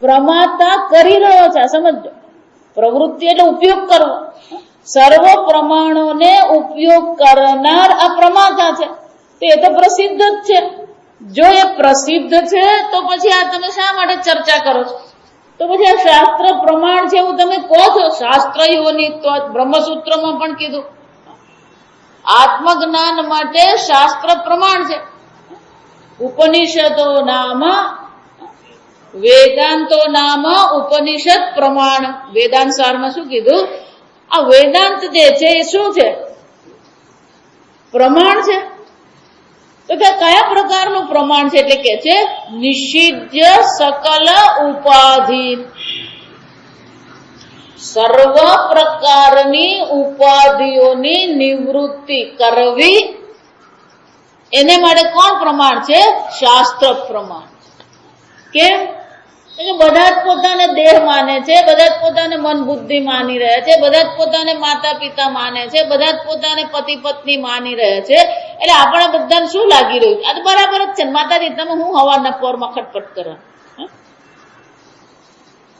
પ્રમાતા કરી રહ્યો છે, સમજો. પ્રવૃત્તિ એટલે ઉપયોગ કરવો. સર્વ પ્રમાણોને ઉપયોગ કરનાર આ પ્રમાતા છે. તે તો પ્રસિદ્ધ જ છે. જો એ પ્રસિદ્ધ છે તો પછી આ તમે શા માટે ચર્ચા કરો છો? તો પછી આ શાસ્ત્ર પ્રમાણ છે એવું તમે કહો છો. શાસ્ત્રયોની તો બ્રહ્મસૂત્રમાં પણ કીધું, આત્મજ્ઞાન માટે શાસ્ત્ર પ્રમાણ છે. ઉપનિષદો નામ વેદાંતો નામ ઉપનિષદ પ્રમાણ. વેદાંત સારમાં શું કીધું? આ વેદાંત જે છે એ શું છે? પ્રમાણ છે. તો કે કયા પ્રકારનું પ્રમાણ છે? એટલે કે છે નિષિધ્ય સકલ ઉપાધિ. સર્વ પ્રકારની ઉપાધિઓની નિવૃત્તિ કરવી, એને માટે કોણ પ્રમાણ છે? શાસ્ત્ર પ્રમાણ. કેમ? બધા જ પોતાને દેહ માને છે, બધા જ પોતાને મન બુદ્ધિ માની રહ્યા છે, બધા જ પોતાને માતા પિતા માને છે, બધા જ પોતાને પતિ પત્ની માની રહ્યા છે. એટલે આપણા બધાને શું લાગી રહ્યું? આ તો બરાબર જ છે. માતાજી તમે હું હવાના પોરમાં ખટપટ કરો,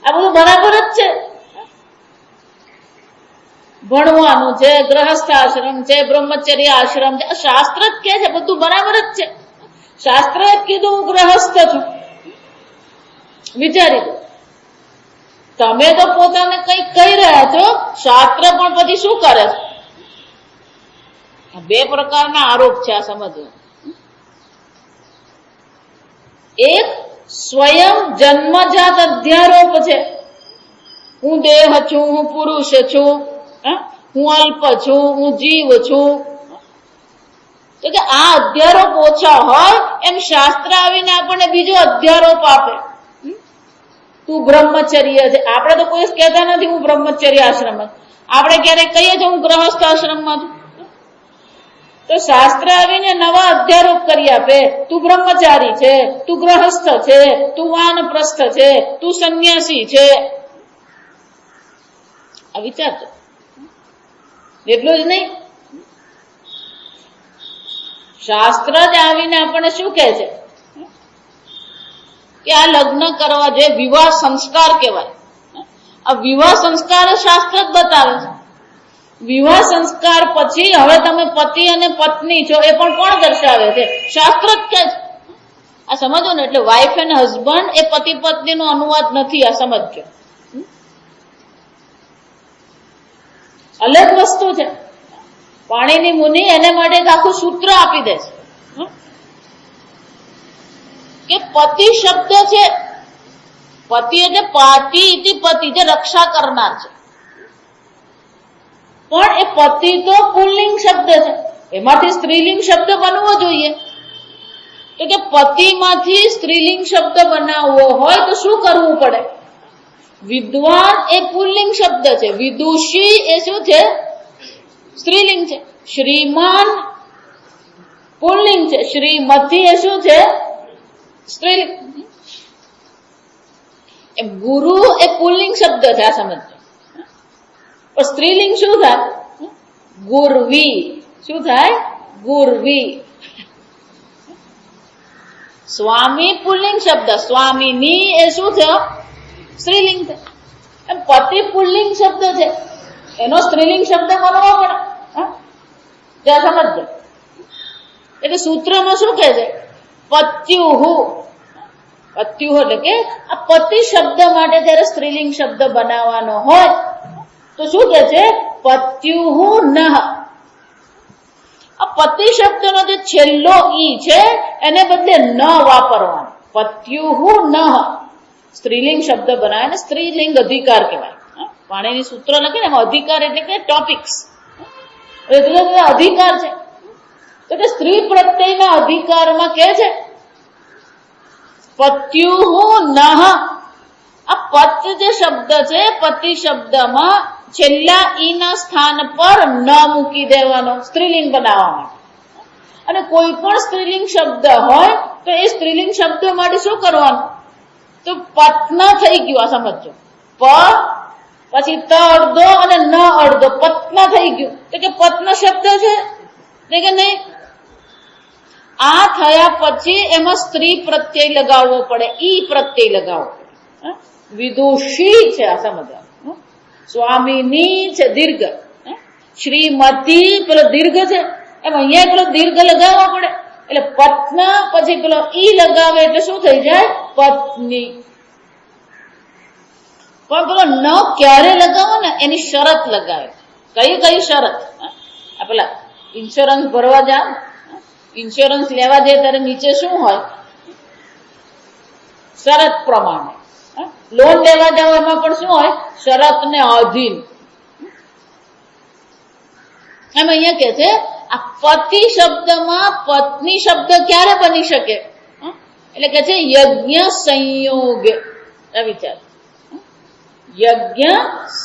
આ બધું બરાબર જ છે. ભણવાનું છે, ગ્રહસ્થ આશ્રમ છે, બ્રહ્મચર્ય આશ્રમ છે, શાસ્ત્ર જ કે છે બધું બરાબર જ છે. શાસ્ત્રએ કીધું હું ગ્રહસ્થ છું. વિચારી દો, તમે તો પોતાને કઈ કહી રહ્યા છો, શાસ્ત્ર પણ પછી શું કરે છે? બે પ્રકારના આરોપ છે, આ સમજવું. એક સ્વયં જન્મજાત અધ્યારોપ છે. હું દેહ છું, હું પુરુષ છું, હું અલ્પ છું, હું જીવ છું. તો કે આ અધ્યારોપ ઓછા હોય એમ શાસ્ત્ર આવીને આપણને બીજો અધ્યારોપ આપે. તું બ્રહ્મચર્ય છે. આપણે તો કોઈ કહેતા નથી હું બ્રહ્મચર્ય આશ્રમ. આપણે ક્યારેક કહીએ છીએ હું ગ્રહસ્થ આશ્રમમાં છું. તો શાસ્ત્ર આવીને નવા અધ્યારોપ કરી આપે. તું બ્રહ્મચારી છે, તું ગ્રહસ્થ છે, તું વાનપ્રસ્થ છે, તું સંન્યાસી છે. આ વિચારજો. એટલું જ નહીં, શાસ્ત્ર જ આવીને આપણને શું કહે છે કે આ લગ્ન કરવા જે વિવાહ સંસ્કાર કહેવાય, આ વિવાહ સંસ્કાર શાસ્ત્ર જ બતાવે છે. વિવાહ સંસ્કાર પછી હવે તમે પતિ અને પત્ની છો એ પણ કોણ દર્શાવે છે? શાસ્ત્ર જ કહે છે. આ સમજો ને, એટલે વાઇફ એન્ડ હસબન્ડ એ પતિ પત્ની નો અનુવાદ નથી. આ સમજો, અલગ વસ્તુ છે. પાણીની મુનિ એને માટે એક આખું સૂત્ર આપી દે છે કે પતિ શબ્દ છે, પતિ એટલે પાટી ઇતિ પતિ, જે રક્ષા કરનાર છે. પણ એ પતિ તો પુલ્લિંગ શબ્દ છે, એમાંથી સ્ત્રીલિંગ શબ્દ બનવો જોઈએ. તો કે પતિમાંથી સ્ત્રીલિંગ શબ્દ બનાવવો હોય તો શું કરવું પડે? વિદ્વાન એ પુલ્લિંગ શબ્દ છે, વિદુષી એ શું છે? સ્ત્રીલિંગ છે. શ્રીમાન પુલ્લિંગ છે, શ્રીમતી એ શું છે? સ્ત્રીલિંગ. ગુરુ એ પુલ્લિંગ શબ્દ છે, આ સમજો. પણ સ્ત્રીલિંગ શું થાય? ગુરવી. શું થાય? ગુરવી. સ્વામી પુલ્લિંગ શબ્દ, સ્વામીની એ શું છે? સ્ત્રીલિંગ છે. એમ પતિ પુલ્લિંગ શબ્દ છે, એનો સ્ત્રીલિંગ શબ્દ બનવો પડે. જ્યાં સમજો. એટલે સૂત્રમાં શું કહે છે? પત્યુહુ. પત્યુહુ એટલે કે આ પતિ શબ્દ માટે જયારે સ્ત્રીલિંગ શબ્દ બનાવવાનો હોય તો શું કહે છે? પત્યુહુ નઃ. આ પતિ શબ્દનો જે છેલ્લો ઈ છે એને બદલે ન વાપરવાનો. પત્યુહુ નઃ સ્ત્રીલિંગ શબ્દ બનાવે ને સ્ત્રીલિંગ અધિકાર કહેવાય. પાણીની સૂત્ર લખે ને એમાં અધિકાર એટલે કે ટોપિક્સ, અધિકાર છે. તો કે સ્ત્રી પ્રત્યેના અધિકારમાં કે છે પત્યુહુ નઃ. આ પત જે શબ્દ છે, પતિ શબ્દમાં છેલ્લા ઈ ના સ્થાન પર ન મૂકી દેવાનો, સ્ત્રીલિંગ બનાવવા માટે. અને કોઈ પણ સ્ત્રીલિંગ શબ્દ હોય તો એ સ્ત્રીલિંગ શબ્દ માટે શું કરવાનું? તો પત્ન થઈ ગયું. આ સમજો, પ પછી ત અડધો અને ન અડધો, પત્ન થઈ ગયું. તો કે પત્ન શબ્દ છે કે નહીં? આ થયા પછી એમાં સ્ત્રી પ્રત્યય લગાવવો પડે, ઈ પ્રત્યય લગાવવો પડે. વિદુષી છે આ સમજવાનું. સ્વામીની છે દીર્ઘ, શ્રીમતી પેલો દીર્ઘ છે, એમ અહીંયા પેલો દીર્ઘ લગાવવો પડે એટલે પત્ના પછી પેલો ઈ લગાવે એટલે શું થઈ જાય? પત્ની. પણ પેલો ન ક્યારે લગાવો ને એની શરત લગાવે. કઈ શરત? આ પેલા ઇન્સ્યોરન્સ ભરવા જાવ, ઇન્સ્યોરન્સ લેવા જાય ત્યારે નીચે શું હોય? શરત પ્રમાણે. લોન લેવા જાવ એમાં પણ શું હોય? શરત ને અધીન. એમ અહીંયા કે છે આ પતિ શબ્દમાં પત્ની શબ્દ ક્યારે બની શકે? એટલે કે છે યજ્ઞ સંયોગે. આ વિચાર, યજ્ઞ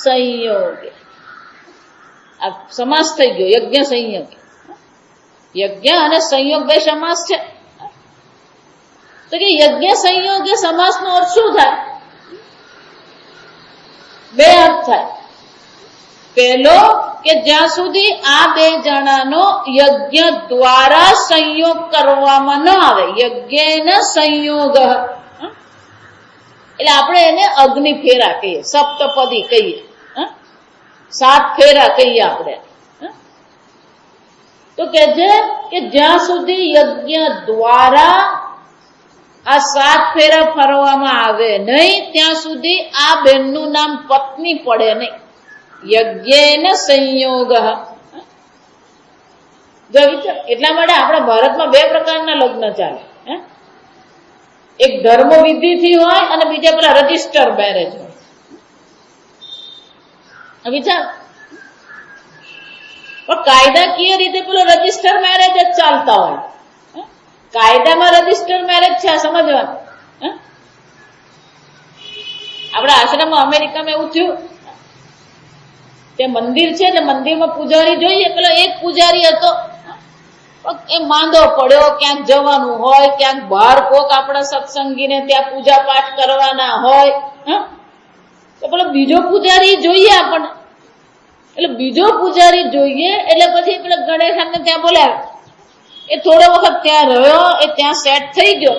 સંયોગે. આ સમાસ થઈ ગયો, યજ્ઞ સંયોગે. યજ્ઞ અને સંયોગ બે સમાસ છે. તો કે યજ્ઞ સંયોગે સમાસનો અર્થ શું થાય? બે અર્થ થાય. પહેલો કે જ્યાં સુધી આ બે જણાનો યજ્ઞ દ્વારા સંયોગ કરવામાં ન આવે, યજ્ઞ સંયોગ, એટલે આપણે એને અગ્નિ ફેરા કહીએ, સપ્તપદી કહીએ, 7 ફેરા કહીએ આપણે. તો કે છે કે જ્યાં સુધી યજ્ઞ દ્વારા આ 7 ફેરા ફરવામાં આવે નહીં ત્યાં સુધી આ બેનનું નામ પત્ની પડે નહીં. યજ્ઞ સંયોગ. એટલા માટે આપણા ભારતમાં 2 પ્રકારના લગ્ન ચાલે. એક ધર્મ વિધિથી હોય અને બીજા પેલા રજિસ્ટર મેરેજ હોય. વિચાર, પણ કાયદાકીય રીતે પેલો રજિસ્ટર મેરેજ જ ચાલતા હોય. કાયદામાં રજિસ્ટર મેરેજ છે આ સમજવાનું. આપણા આશ્રમમાં અમેરિકામાં એવું થયું, તે મંદિર છે એટલે મંદિરમાં પૂજારી જોઈએ. પેલો એક પૂજારી હતો, એ માંદો પડ્યો, ક્યાંક જવાનું હોય, ક્યાંક બહાર કોક આપણા સત્સંગીને ત્યાં પૂજા પાઠ કરવાના હોય, તો પેલો બીજો પૂજારી જોઈએ આપણને. એટલે બીજો પૂજારી જોઈએ એટલે પછી પેલા ગણેશાને ત્યાં બોલાવે. એ થોડો વખત ત્યાં રહ્યો, એ ત્યાં સેટ થઈ ગયો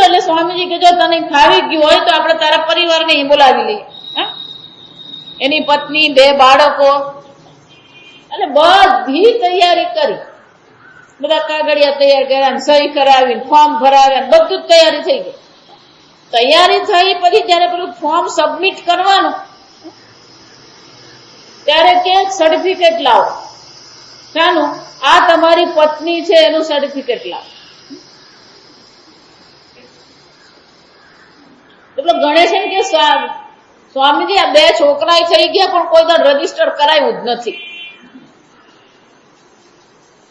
એટલે સ્વામીજી કે જો તને ખાવી ગયું હોય તો આપણે તારા પરિવારને બોલાવી લઈએ, એની પત્ની, 2 બાળકો, એટલે બધી તૈયારી કરી, બધા કાગળિયા તૈયાર કર્યા, સહી કરાવીને ફોર્મ ભરાવ્યા, બધું જ તૈયારી થઈ ગઈ. તૈયારી થઈ પછી જયારે પેલું ફોર્મ સબમિટ કરવાનું ત્યારે કે સર્ટિફિકેટ લાવો. શાનું? આ તમારી પત્ની છે એનું સર્ટિફિકેટ લાવો. એટલે ગણેશ એમ કે સ્વામીજી આ 2 છોકરા થઈ ગયા પણ કોઈ તો રજીસ્ટર કરાવ્યું જ નથી.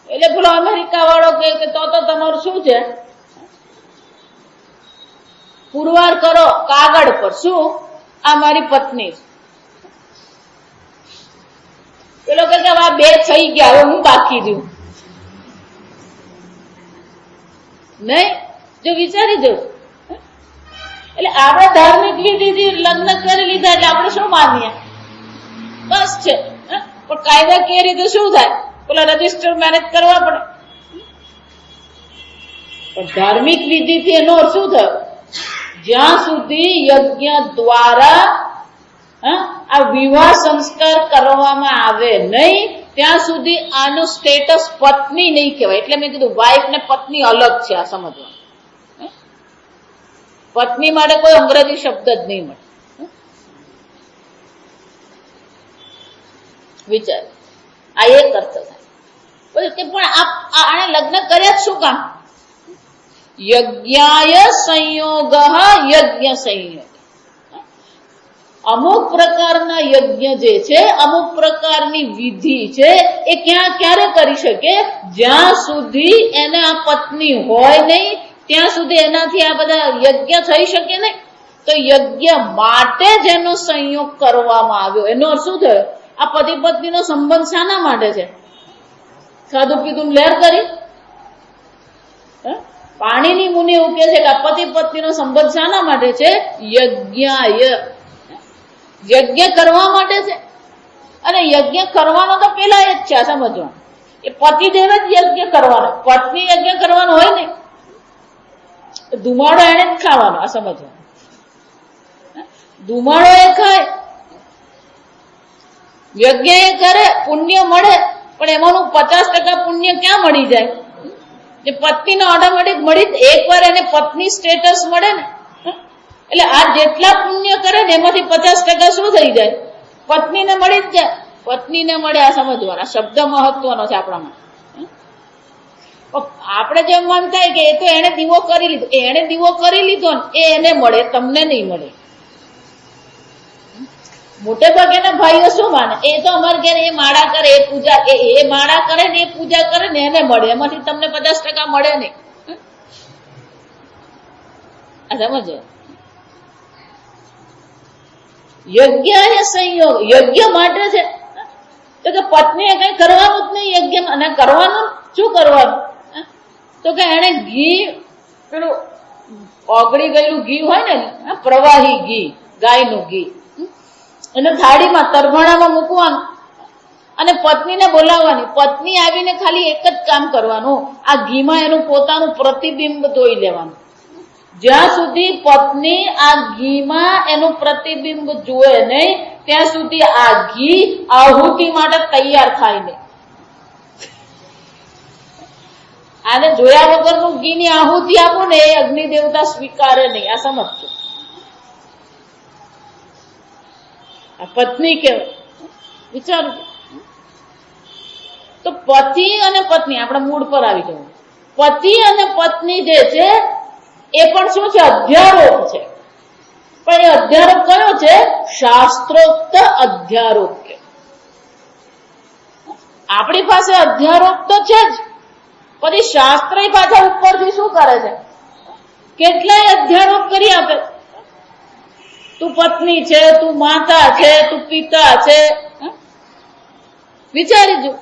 એટલે પેલો અમેરિકા વાળો કે તો તમારું શું છે? પુરવાર કરો કાગળ પર, શું આ મારી પત્ની છે. પેલો કે આ 2 થઈ ગયા, હવે હું બાકી રહ્યું નહીં. જો વિચારી જવું, એટલે આપણે ધાર્મિક વિધિથી લગ્ન કરી લીધા એટલે આપણે શું માનીએ? બસ છે. પણ કાયદાકીય રીતે શું થાય? પેલા રજીસ્ટર મેરેજ કરવા પડે. પણ ધાર્મિક વિધિથી એનો અર્થ શું થયો? જ્યાં સુધી યજ્ઞ દ્વારા આ વિવાહ સંસ્કાર કરવામાં આવે નહીં ત્યાં સુધી આનું સ્ટેટસ પત્ની નહીં કહેવાય. એટલે મેં કીધું વાઇફ ને પત્ની અલગ છે આ સમજવાનું. પત્ની માટે કોઈ અંગ્રેજી શબ્દ જ નહીં મળે. વિચાર, આ એક અર્થ થાય. પણ આને લગ્ન કર્યા શું કામ? યજ્ઞાય સંયોગ, યજ્ઞ સંયોગ. અમુક પ્રકારના યજ્ઞ જે છે, અમુક પ્રકારની વિધિ છે, એ ક્યારે કરી શકે? જ્યાં સુધી એને આ પત્ની હોય નહીં ત્યાં સુધી એનાથી આ બધા યજ્ઞ થઈ શકે નહીં. તો યજ્ઞ માટે જેનો સંયોગ કરવામાં આવ્યો એનો શું થયો? આ પતિ પત્નીનો સંબંધ શાના માટે છે? ખાધું પીધું લહેર કરી? પાણીની મુનિ એવું કે છે કે આ પતિ પત્નીનો સંબંધ શાના માટે છે? યજ્ઞાય, યજ્ઞ કરવા માટે છે. અને યજ્ઞ કરવાનો તો પેલા એ જ છે સમજવાનું. એ પતિદેવ જ યજ્ઞ કરવાનો, પત્ની યજ્ઞ કરવાનો હોય ને. ધુમાડો એને જ ખાવાનો આ સમજવાનું. ધુમાડો એ ખાય, યજ્ઞ એ કરે, પુણ્ય મળે, પણ એમાંનું 50% પુણ્ય ક્યાં મળી જાય? જે પત્નીનો ઓટોમેટિક મળી, એકવાર એને પત્ની સ્ટેટસ મળે ને, એટલે આ જેટલા પુણ્ય કરે ને એમાંથી 50% શું થઈ જાય? પત્નીને મળી જ જાય. પત્નીને મળે, આ સમજવાના શબ્દ મહત્વનો છે આપણા માટે. આપણે જેમ મન થાય કે એ તો એને દીવો કરી લીધો, એને દીવો કરી લીધો ને એ એને મળે, તમને નહીં મળે. મોટે ભાગેના ભાઈઓ શું માને? એ તો અમારે ઘેર એ માળા કરે, એ પૂજા, એ માળા કરે ને એ પૂજા કરે ને એને મળે, એમાંથી તમને 50% મળે નહીં. આ સમજો. યજ્ઞ અને સંયોગ, યજ્ઞ માટે છે તો કે પત્નીએ કઈ કરવાનું જ નહીં યજ્ઞ, અને કરવાનું શું કરવાનું? તો કે એને ઘી, પેલું ઓગળી ગયેલું ઘી હોય ને, પ્રવાહી ઘી, ગાયનું ઘી, એને થાળીમાં તરભણામાં મૂકવાનું અને પત્નીને બોલાવવાની. પત્ની આવીને ખાલી એક જ કામ કરવાનું, આ ઘીમાં એનું પોતાનું પ્રતિબિંબ ધોઈ લેવાનું. જ્યાં સુધી પત્ની આ ઘીમાં એનું પ્રતિબિંબ જુએ નહીં ત્યાં સુધી આ ઘી આહુતિ માટે તૈયાર થાય નહીં. આને જોયા વગરનું ઘીની આહુતિ આપો ને એ અગ્નિ દેવતા સ્વીકારે નહીં. આ સમજજો. આ પત્ની કેવાય, વિચારો. તો પતિ અને પત્ની, આપણા મૂળ પર આવી જવું. પતિ અને પત્ની જે છે એ પણ શું છે? અધ્યારોપ છે. પણ એ અધ્યારોપ કયો છે? શાસ્ત્રોક્ત અધ્યારોપ છે. આપણી પાસે અધ્યારોપ તો છે જ, પછી શાસ્ત્ર પાછા ઉપરથી શું કરે છે? કેટલાય અધ્યારોપ કરી આપે. તું પત્ની છે, તું માતા છે, તું પિતા છે. વિચારી જો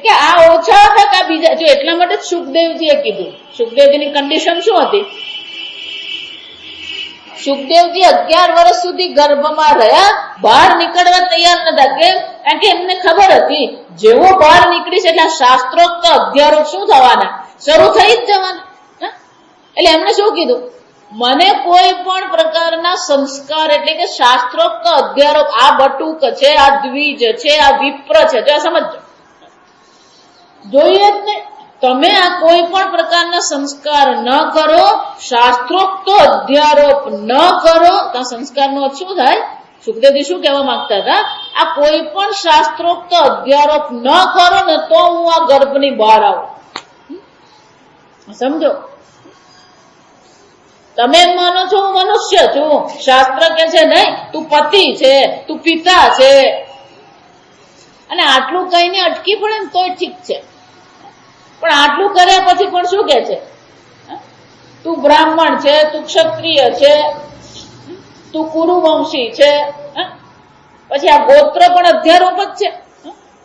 કે આ ઓછા હતા કે બીજા. જો એટલા માટે સુખદેવજીએ કીધું. સુખદેવજીની કન્ડિશન શું હતી? સુખદેવજી 11 વર્ષ સુધી ગર્ભમાં રહ્યા, બહાર નીકળવા તૈયાર નતા. કેમ? કારણ કે એમને ખબર હતી જેવો બહાર નીકળીશ એટલે શાસ્ત્રોક્ત અધ્યારોપ શું થવાના? શરૂ થઈ જ જવાના. એટલે એમણે શું કીધું? મને કોઈ પણ પ્રકારના સંસ્કાર એટલે કે શાસ્ત્રોક્ત અધ્યારોપ, આ બટુક છે, આ દ્વિજ છે, આ વિપ્ર છે, જો સમજો, જોઈએ જ ને. તમે આ કોઈ પણ પ્રકારના સંસ્કાર ન કરો, શાસ્ત્રોક્ત અધ્યારોપ ન કરો, તો સંસ્કારનો શું થાય? સુખદેવજી શું કહેવા માંગતા હતા? આ કોઈ પણ શાસ્ત્રોક્ત અધ્યારોપ ન કરો ને તો હું આ ગર્ભની બહાર આવું. સમજો. તમે એમ માનો છો હું મનુષ્ય છું, શાસ્ત્ર કે છે નહીં, તું પતિ છે, તું પિતા છે, અને આટલું કહીને અટકી પડે ને તોય ઠીક છે. પણ આટલું કર્યા પછી પણ શું કે છે? તું બ્રાહ્મણ છે, તું ક્ષત્રિય છે, તું કુરુવંશી છે. પછી આ ગોત્ર પણ અધ્યારોપ જ છે.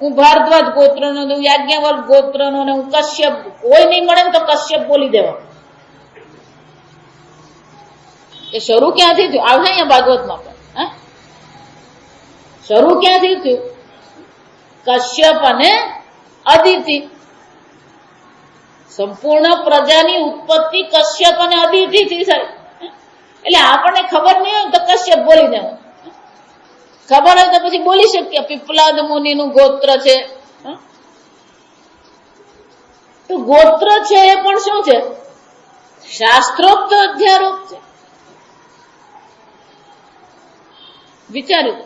હું ભારદ્વાજ ગોત્રનો, હું યાજ્ઞવલ્ક ગોત્રનો, ને હું કશ્યપ. કોઈ નહીં મળે ને તો કશ્યપ બોલી દેવા. એ શરૂ ક્યાંથી થયું? આવશે અહીંયા ભાગવતમાં પણ. શરૂ ક્યાંથી થયું? કશ્યપ અને અદિતિ. સંપૂર્ણ પ્રજાની ઉત્પત્તિ કશ્યપ અને અદિતિ થી થઈ. એટલે આપણને ખબર નહીં હોય તો કશ્યપ બોલી દેવું, ખબર હોય તો પછી બોલી શકીએ પીપલાદ મુનિનું ગોત્ર છે. તો ગોત્ર છે એ પણ શું છે? શાસ્ત્રોક્ત અધ્યારોપ છે. વિચાર્યું?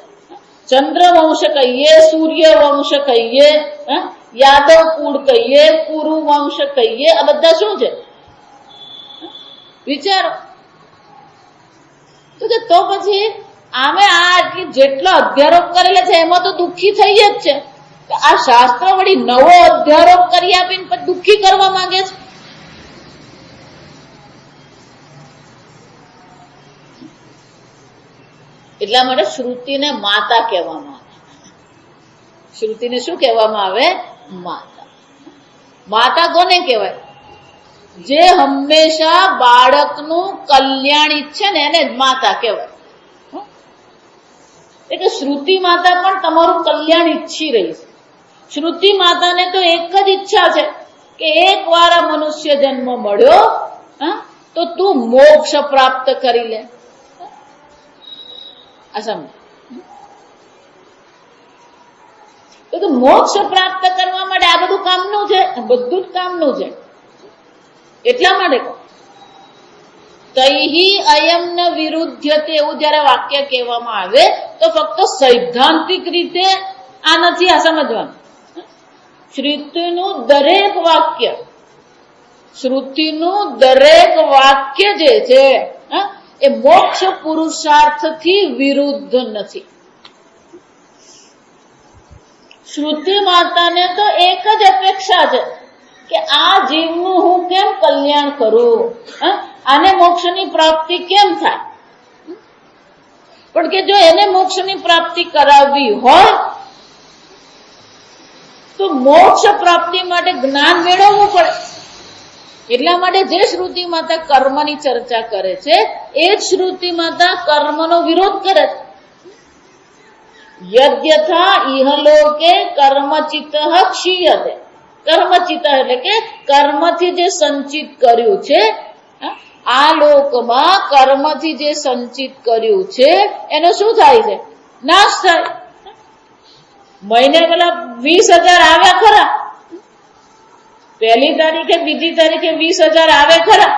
ચંદ્રવંશ કહીએ, સૂર્યવંશ કહીએ, યાદવ કુળ કહીએ, કુરુવંશ કહીએ, આ બધા શું છે? વિચારો. તો પછી આમે આ જેટલો અધ્યારોપ કરેલા છે એમાં તો દુઃખી થઈ જ છે. આ શાસ્ત્ર વળી નવો અધ્યારોપ કરી આપીને પછી દુઃખી કરવા માંગે છે. એટલા માટે શ્રુતિને માતા કહેવામાં આવે. શ્રુતિને શું કહેવામાં આવે? માતા. માતા કોને કહેવાય? જે હંમેશા બાળકનું કલ્યાણ ઈચ્છે ને એને જ માતા કહેવાય. એટલે શ્રુતિ માતા પણ તમારું કલ્યાણ ઈચ્છી રહી છે. શ્રુતિ માતાને તો એક જ ઈચ્છા છે કે એકવાર આ મનુષ્ય જન્મ મળ્યો તો તું મોક્ષ પ્રાપ્ત કરી લે. આ સમજ. તો મોક્ષ પ્રાપ્ત કરવા માટે આ બધું કામનું છે, બધું જ કામનું છે. એટલા માટે તૈહિ અયમ ન વિરુદ્ધ્યતે એવું જયારે વાક્ય કહેવામાં આવે તો ફક્ત સૈદ્ધાંતિક રીતે આ નથી આ સમજવાનું. શ્રુતિનું દરેક વાક્ય જે છે એ મોક્ષ પુરુષાર્થથી વિરુદ્ધ નથી. શ્રુતિ માતાને તો એક જ અપેક્ષા છે કે આ જીવનું હું કેમ કલ્યાણ કરું, આને મોક્ષની પ્રાપ્તિ કેમ થાય. પણ કે જો એને મોક્ષની પ્રાપ્તિ કરાવવી હોય તો મોક્ષ પ્રાપ્તિ માટે જ્ઞાન મેળવવું પડે. એટલા માટે જે શ્રુતિ માતા કર્મની ચર્ચા કરે છે એ જ શ્રુતિ માતા કર્મનો વિરોધ કરે છે. યદ્યથા ઇહલોકે કર્મચિત ક્ષીયતે. કર્મચિત એટલે કે કર્મથી જે સંચિત કર્યું છે, આ લોકમાં કર્મથી જે સંચિત કર્યું છે એનો શું થાય છે? નાશ થાય. મહિને પેલા 20,000 આવ્યા ખરા, પહેલી તારીખે બીજી તારીખે 20,000 આવે ખરા,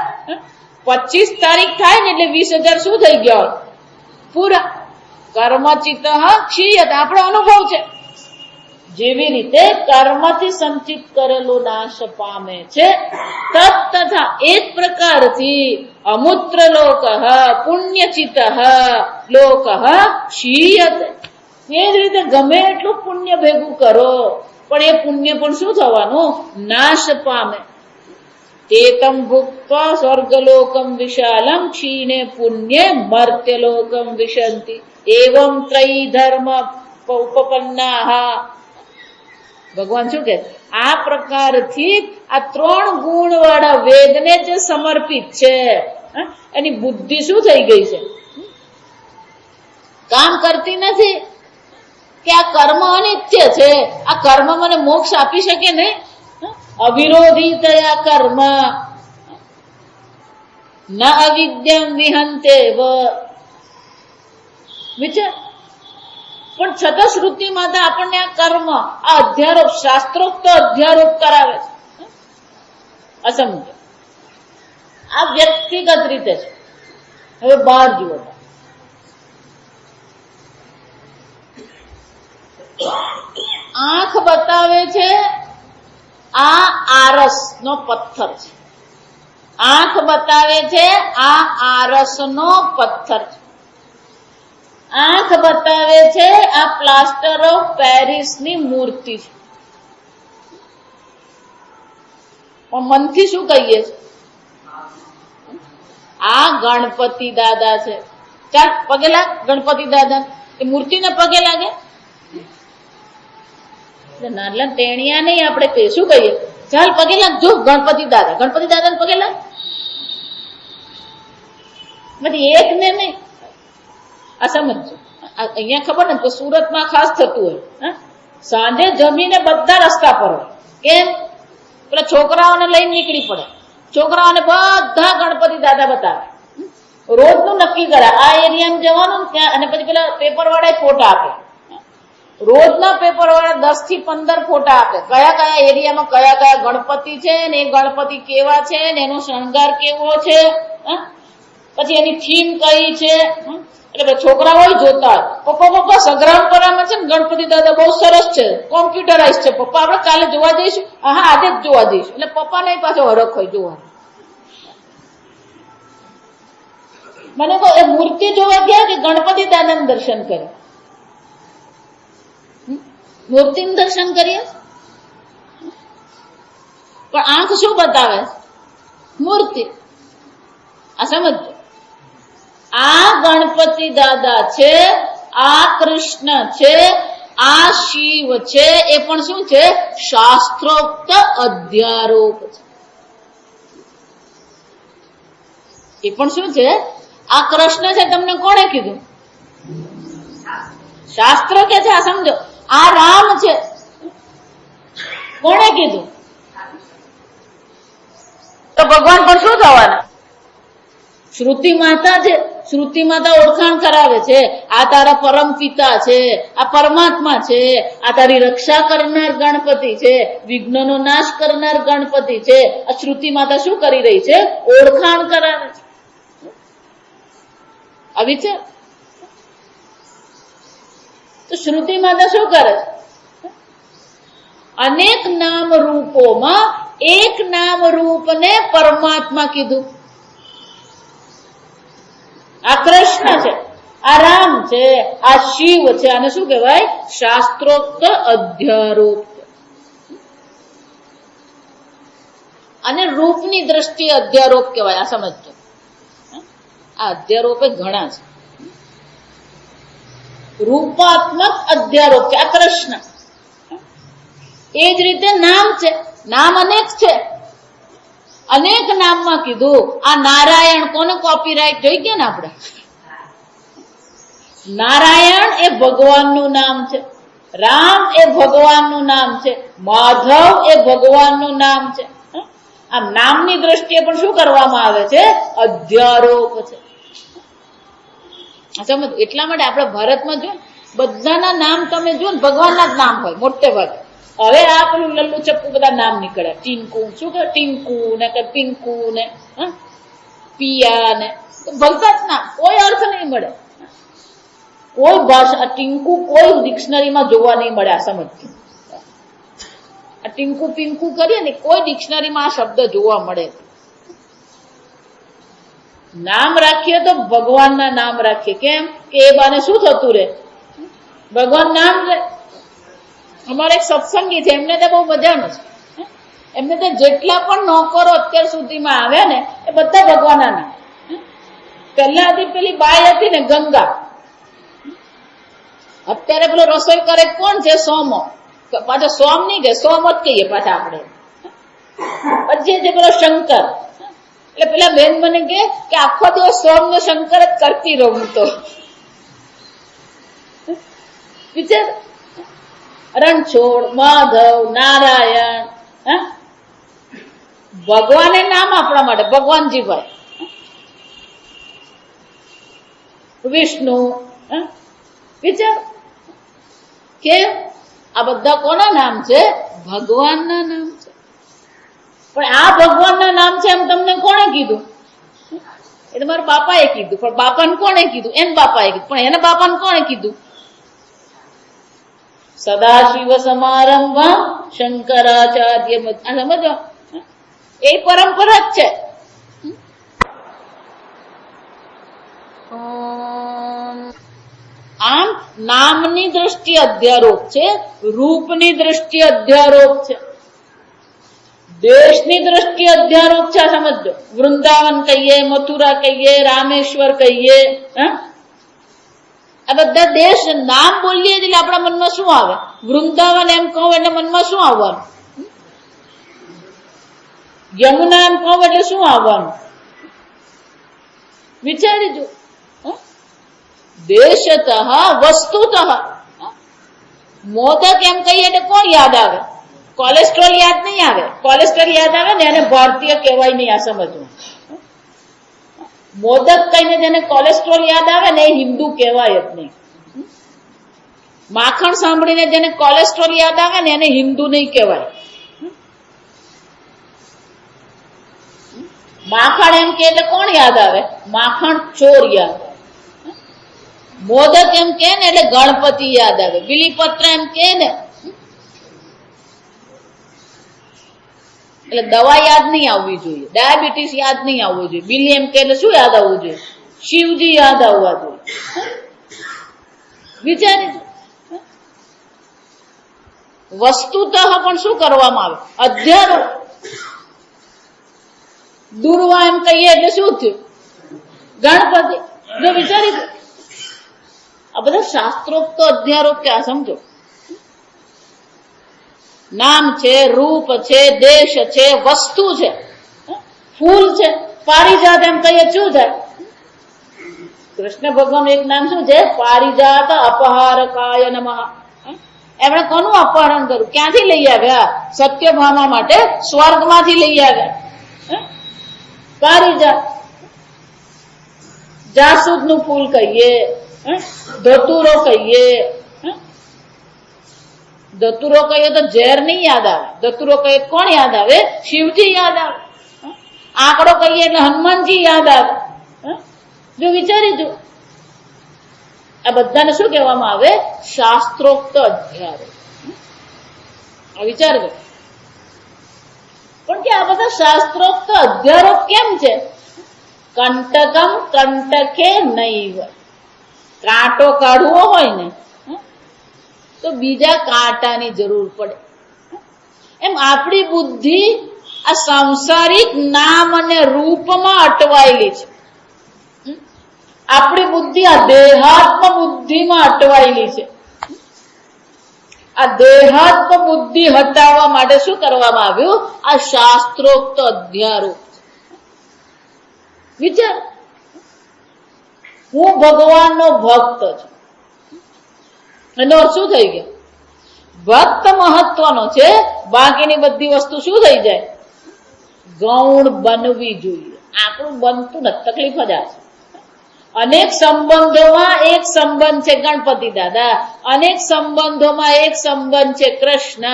25 તારીખ થાય ને એટલે 20,000 શું થઈ ગયા હોય? પૂરા. કર્મચિત ક્ષીયત આપણો અનુભવ છે. જેવી રીતે કર્મથી સંચિત કરેલું નાશ પામે છે, તથા એક પ્રકારથી અમૂત્ર લોક પુણ્યચિત લોક ક્ષીયત. એ જ રીતે ગમે એટલું પુણ્ય ભેગું કરો પણ એ પુણ્ય પણ શું થવાનું? નાશ પામે. તેતમ ભુક્ત્વા સ્વર્ગલોકમ વિશાલમ ક્ષીણે પુણ્ય મર્ત્યલોકમ વિશંતિ એવમ ત્રયી ધર્મ ઉપપન્ના. ભગવાન શું કે આ પ્રકારથી આ 3 ગુણ વાળા વેદને જે સમર્પિત છે એની બુદ્ધિ શું થઈ ગઈ છે? કામ કરતી નથી કે આ કર્મ અનિત્ય છે, આ કર્મ મને મોક્ષ આપી શકે નહીં. અવિરોધી તયા કર્મ ન અવિદ્યમ વિહંતે વિચાર. પણ છતાં શ્રુતિ માતા આપણને આ કર્મ, આ અધ્યારોપ, શાસ્ત્રોક્ત અધ્યારોપ કરાવે છે. અસમજ. આ વ્યક્તિગત રીતે છે. હવે બહાર જુઓ, આંખ બતાવે છે આ આરસ નો પથ્થર છે. આંખ બતાવે છે આ આરસ નો પથ્થર છે. આંખ બતાવે છે આ પ્લાસ્ટર ઓફ પેરિસ ની મૂર્તિ છે. પણ મનથી શું કહીએ છે? આ ગણપતિ દાદા છે. ચાલ પગે લાગ ગણપતિ દાદા. એ મૂર્તિને પગે લાગે? નાના ટેણિયા નહીં આપણે કહીએ. શું કહીએ? ચાલ પગે લાગ, જો ગણપતિ દાદા. ગણપતિ દાદા ને પગે લાગ. બધી એક ને નહીં. આ સમજો. અહીંયા ખબર ને તો સુરતમાં ખાસ થતું હોય, સાંજે જમીને બધા રસ્તા પર હોય. કેમ? પેલા છોકરાઓને લઈને નીકળી પડે. છોકરાઓને બધા ગણપતિ દાદા બતાવે. રોજનું નક્કી કરે આ એરિયામાં જવાનું ત્યાં, અને પછી પેલા પેપર વાળા ફોટા આપે. રોજના પેપર વાળા 10 થી 15 ફોટા આપે. કયા કયા એરિયામાં કયા કયા ગણપતિ છે ને એ ગણપતિ કેવા છે ને એનો શણગાર કેવો છે, પછી એની થીમ કઈ છે. એટલે છોકરાઓ જોતા હોય, પપ્પા સંગ્રામપરામાં છે ને ગણપતિ દાદા બહુ સરસ છે, કોમ્પ્યુટરાઇઝ છે, પપ્પા આપણે કાલે જોવા જઈશું. હા આજે જ જોવા જઈશું. એટલે પપ્પા ને પાછો હરખ હોય જોવા. મને તો એ મૂર્તિ જોવા ગયા કે ગણપતિ દાદાનું દર્શન કર્યા? મૂર્તિનું દર્શન કરીએ પણ આંખ શું બતાવે? મૂર્તિ. આ સમજો. આ ગણપતિ દાદા છે, આ કૃષ્ણ છે, આ શિવ છે. એ પણ શું છે? શાસ્ત્રોક્ત અધ્યારોપ છે. એ પણ શું છે? આ કૃષ્ણ છે તમને કોણે કીધું? શાસ્ત્ર કે છે. આ સમજો. આ રામ છે, કોણે કીધું? તો ભગવાન પણ શું થવાના? શ્રુતિ માતા છે, શ્રુતિ માતા ઓળખાણ કરાવે છે, આ તારા પરમ પિતા છે, આ પરમાત્મા છે, આ તારી રક્ષા કરનાર ગણપતિ છે, વિઘ્નનો નાશ કરનાર ગણપતિ છે. આ શ્રુતિ માતા શું કરી રહી છે? ઓળખાણ કરાવે છે. આવી છે તો શ્રુતિ માતા શું કરે છે? અનેક નામ રૂપોમાં એક નામ રૂપને પરમાત્મા કીધું. આ કૃષ્ણ છે, આ રામ છે, આ શિવ છે. આને શું કહેવાય? શાસ્ત્રોક્ત અધ્યારોપ. અને રૂપની દ્રષ્ટિએ અધ્યારોપ કહેવાય. આ સમજજો. આ અધ્યારોપે ઘણા છે. રૂપાત્મક અધ્યારોપ છે આ કૃષ્ણ. એ જ રીતે નામ છે, નામ અનેક છે. અનેક નામમાં કીધું આ નારાયણ. કોને કોપીરાઈટ જોઈ ગયા ને આપણે? નારાયણ એ ભગવાનનું નામ છે, રામ એ ભગવાનનું નામ છે, માધવ એ ભગવાનનું નામ છે. આમ નામની દ્રષ્ટિએ પણ શું કરવામાં આવે છે? અધ્યારોપ છે. સમજ. એટલા માટે આપણે ભારતમાં જો બધાના નામ તમે જો ને ભગવાનના જ નામ હોય મોટે ભાગે. હવે આ પેલું લલ્લુ ચપ્પુ બધા નામ નીકળે. ટીંકુ, શું કે ટીંકુ ને કે પિંકુ ને પિયા ને ભલતા જ નામ. કોઈ અર્થ નહીં મળે. કોઈ ભાષા ટીંકુ કોઈ ડિક્શનરીમાં જોવા નહીં મળે. આ સમજ. આ ટીંકુ પિંકુ કરીએ ને કોઈ ડિક્શનરીમાં આ શબ્દ જોવા મળે. નામ રાખીએ તો ભગવાનના નામ રાખીએ. કેમ કે એ બાને શું થતું રે? ભગવાન નામ રે. અમારે એક સત્સંગી છે, એમને તો બહુ મજાનું છે. એમને તો જેટલા પણ નોકરો અત્યાર સુધીમાં આવ્યા ને એ બધા ભગવાનના નામ. પહેલા હતી પેલી બાઈ હતી ને ગંગા. અત્યારે પેલો રસોઈ કરે કોણ છે? સોમો. પાછા સોમ નહીં કે સોમ જ કહીએ પાછા આપણે. પછી છે પેલો શંકર. એટલે પેલા બેન મને કે આખો દિવસ સોમ ને શંકર જ કરતી રહું. તો વિચાર. રણછોડ, માધવ, નારાયણ. ભગવાને નામ આપણા માટે ભગવાનજીભાઈ, વિષ્ણુ. વિચાર કેમ? આ બધા કોના નામ છે? ભગવાનના નામ છે. પણ આ ભગવાનના નામ છે એમ તમને કોણે કીધું? એ તમારા બાપાએ કીધું. પણ બાપાને કોણે કીધું? એને બાપાએ કીધું. પણ એના બાપાને કોણે કીધું? સદાશિવ સમારંભ શંકરાચાર્ય. સમજો, એ પરંપરા જ છે. આમ નામની દ્રષ્ટિએ અધ્યારોપ છે, રૂપની દ્રષ્ટિએ અધ્યારોપ છે, દેશની દ્રષ્ટિએ અધ્યારોપ છે. સમજો, વૃંદાવન કહીએ, મથુરા કહીએ, રામેશ્વર કહીએ. આ બધા દેશ નામ બોલીએ એટલે આપણા મનમાં શું આવે? વૃંદાવન એમ કહું એટલે મનમાં શું આવવાનું? યમુના એમ કહું એટલે શું આવવાનું? વિચારી જો. દેશતઃ વસ્તુતઃ. મોદક એમ કહીએ એટલે કોણ યાદ આવે? કોલેસ્ટ્રોલ યાદ નહીં આવે. કોલેસ્ટ્રોલ યાદ આવે ને એને ભારતીય કહેવાય નહીં. આ સમજવું. મોદક કહીને જેને કોલેસ્ટ્રોલ યાદ આવે ને એ હિન્દુ કહેવાય જ નહીં. માખણ સાંભળીને જેને કોલેસ્ટ્રોલ યાદ આવે ને એને હિન્દુ નહીં કહેવાય. માખણ એમ કે એટલે કોણ યાદ આવે? માખણ ચોર યાદ આવે. મોદક એમ કે ને એટલે ગણપતિ યાદ આવે. બીલીપત્ર એમ કે ને એટલે દવા યાદ નહીં આવવી જોઈએ. ડાયાબિટીસ યાદ નહીં આવવું જોઈએ. બીલી એમ કે એટલે શું યાદ આવવું જોઈએ? શિવજી યાદ આવવા જોઈએ. વિચારી વસ્તુતઃ પણ શું કરવામાં આવે? અધ્યારોપ. દુર્વા એમ કહીએ એટલે શું થયું? ગણપતિ. જો વિચારી આ બધા શાસ્ત્રોક્ત અધ્યારોપ કે આ સમજો. નામ છે, રૂપ છે, દેશ છે, વસ્તુ છે, ફૂલ છે. પારિજાત એમ કહીએ શું થાય? કૃષ્ણ ભગવાન એક નામ શું છે? પારિજાત અપહારકાય નમઃ. એમણે કોનું અપહરણ કર્યું? ક્યાંથી લઈ આવ્યા? સત્યભામા માટે સ્વર્ગમાંથી લઈ આવ્યા. પારિજાત. જાસૂદનું ફૂલ કહીએ, ધતુરો કહીએ. ધતુરો કહીએ તો ઝેર નહીં યાદ આવે. ધતુરો કહીએ કોણ યાદ આવે? શિવજી યાદ આવે. આંકડો કહીએ એટલે હનુમાનજી યાદ આવે. જો વિચારી જો, આ બધાને શું કહેવામાં આવે? શાસ્ત્રોક્ત અધ્યારો. વિચારજો. પણ કે આ બધા શાસ્ત્રોક્ત અધ્યારો કેમ છે? કંટકમ કંટકે નૈવ. કાંટો કાઢવો હોય ને તો બીજા કાંટાની જરૂર પડે. એમ આપણી બુદ્ધિ આ સાંસારિક નામ અને રૂપમાં અટવાયેલી છે. આપણી બુદ્ધિ આ દેહાત્મ બુદ્ધિમાં અટવાયેલી છે. આ દેહાત્મ બુદ્ધિ હટાવવા માટે શું કરવામાં આવ્યું? આ શાસ્ત્રોક્ત અધ્યારો. વિચાર, હું ભગવાનનો ભક્ત છું. એનો અર્થ શું થઈ ગયો? ભક્ત મહત્વનો છે, બાકીની બધી વસ્તુ શું થઈ જાય? ગૌણ બનવી જોઈએ. આપણું બનતું નથી, તકલીફ જ આ છે. અનેક સંબંધોમાં એક સંબંધ છે ગણપતિ દાદા, અનેક સંબંધોમાં એક સંબંધ છે કૃષ્ણ.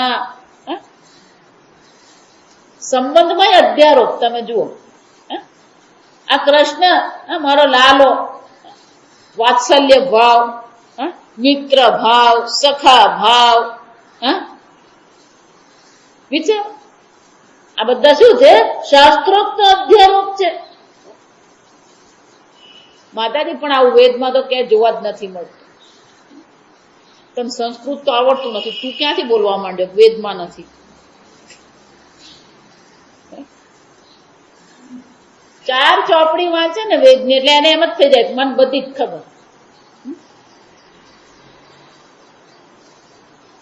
સંબંધમાં અધ્યારોપ તમે જુઓ. આ કૃષ્ણ મારો લાલો, વાત્સલ્ય ભાવ, મિત્ર ભાવ, સખા ભાવ. વિચાર, આ બધા શું છે? શાસ્ત્રોક્ત અધ્યારોપ છે. માતાજી પણ આવું વેદમાં તો ક્યાંય જોવા જ નથી મળતું. તને સંસ્કૃત તો આવડતું નથી, તું ક્યાંથી બોલવા માંડ્યો? વેદમાં નથી. 4 ચોપડી વાંચે ને વેદની એટલે એને એમ જ થઈ જાય મને બધી જ ખબર.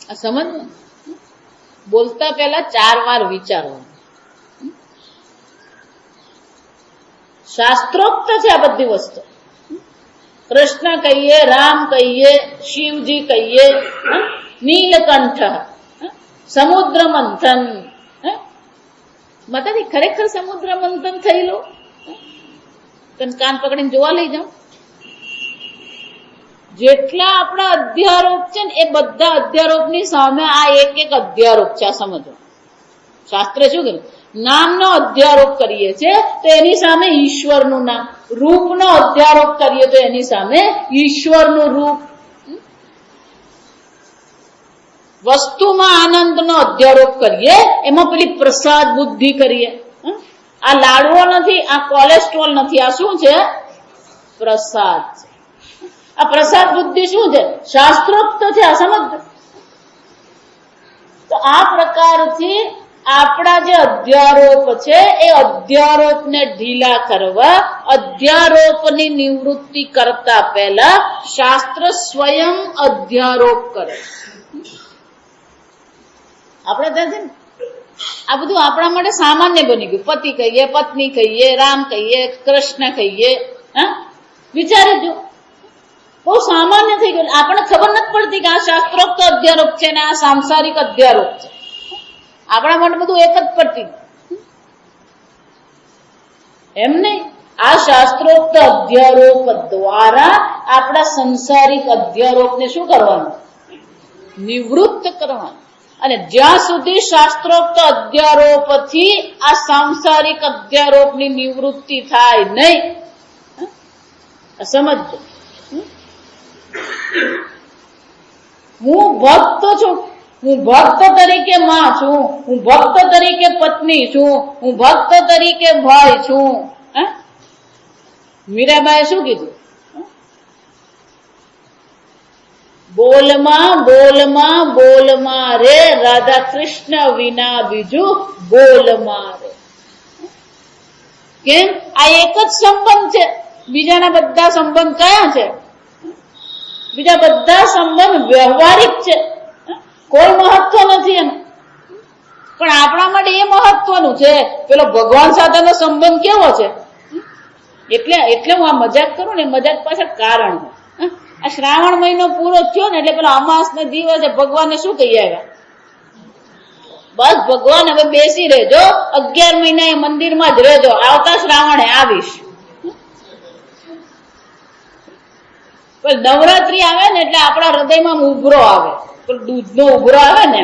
આ સમજ, બોલતા પહેલા 4 વાર વિચારવાનું. શાસ્ત્રોક્ત છે આ બધી વસ્તુ. કૃષ્ણ કહીએ, રામ કહીએ, શિવજી કહીએ, નીલકંઠ, સમુદ્ર મંથન. માતાજી ખરેખર સમુદ્ર મંથન થયેલો? તને કાન પકડીને જોવા લઈ જાઉં. જેટલા આપણા અધ્યારોપ છે ને એ બધા અધ્યારોપની સામે આ એક એક અધ્યારોપ છે. આ સમજો, શાસ્ત્રે શું કર્યું? નામનો અધ્યારોપ કરીએ છીએ તો એની સામે ઈશ્વરનું નામ. રૂપનો અધ્યારોપ કરીએ તો એની સામે ઈશ્વરનું રૂપ. વસ્તુમાં આનંદનો અધ્યારોપ કરીએ એમાં પેલી પ્રસાદ બુદ્ધિ કરીએ. આ લાડવો નથી, આ કોલેસ્ટ્રોલ નથી, આ શું છે? પ્રસાદ છે. આ પ્રસાદ બુદ્ધિ શું છે? શાસ્ત્રોક્ત છે. આ સમજ. તો આ પ્રકારથી આપણા જે અધ્યારોપ છે એ અધ્યારોપને ઢીલા કરવા, અધ્યારોપની નિવૃત્તિ કરતા પહેલા શાસ્ત્ર સ્વયં અધ્યારોપ કરે. આપણે ત્યાં છે ને આ બધું આપણા માટે સામાન્ય બની ગયું. પતિ કહીએ, પત્ની કહીએ, રામ કહીએ, કૃષ્ણ કહીએ. વિચારી બહુ સામાન્ય થઈ ગયું. આપણને ખબર નથી પડતી કે આ શાસ્ત્રોક્ત અધ્યારોપ છે ને આ સાંસારિક અધ્યારોપ છે. આપણા માટે બધું એક જ પડતી. એમ નહીં, આ શાસ્ત્રોક્ત અધ્યારોપ દ્વારા આપણા સંસારિક અધ્યારોપને શું કરવાનું? નિવૃત્ત કરવાનું. અને જ્યાં સુધી શાસ્ત્રોક્ત અધ્યારોપથી આ સાંસારિક અધ્યારોપની નિવૃત્તિ થાય નહીં, સમજજો. હું ભક્ત છું, હું ભક્ત તરીકે માં છું, હું ભક્ત તરીકે પત્ની છું, હું ભક્ત તરીકે ભાઈ છું. મીરાબાઈએ શું કીધું? બોલમાં બોલમાં બોલમાં રે, રાધા કૃષ્ણ વિના બીજું બોલમાં રે. કેમ? આ એક જ સંબંધ છે. બીજાના બધા સંબંધ કયા છે? બીજા બધા સંબંધ વ્યવહારિક છે, કોઈ મહત્વ નથી એમ. પણ આપણા માટે એ મહત્વનું છે. પેલો ભગવાન સાથેનો સંબંધ કેવો છે? એટલે હું આ મજાક કરું ને, મજાક પાછળ કારણ. આ શ્રાવણ મહિનો પૂરો થયો ને એટલે પેલો અમાસ ને દિવસે ભગવાનને શું કહી આવ્યા? બસ ભગવાન હવે બેસી રહેજો, 11 મહિના એ મંદિરમાં જ રહેજો, આવતા શ્રાવણે આવીશ. પણ નવરાત્રી આવે ને એટલે આપણા હૃદયમાં ઉભરો આવે, દૂધનો ઉભરો આવે ને,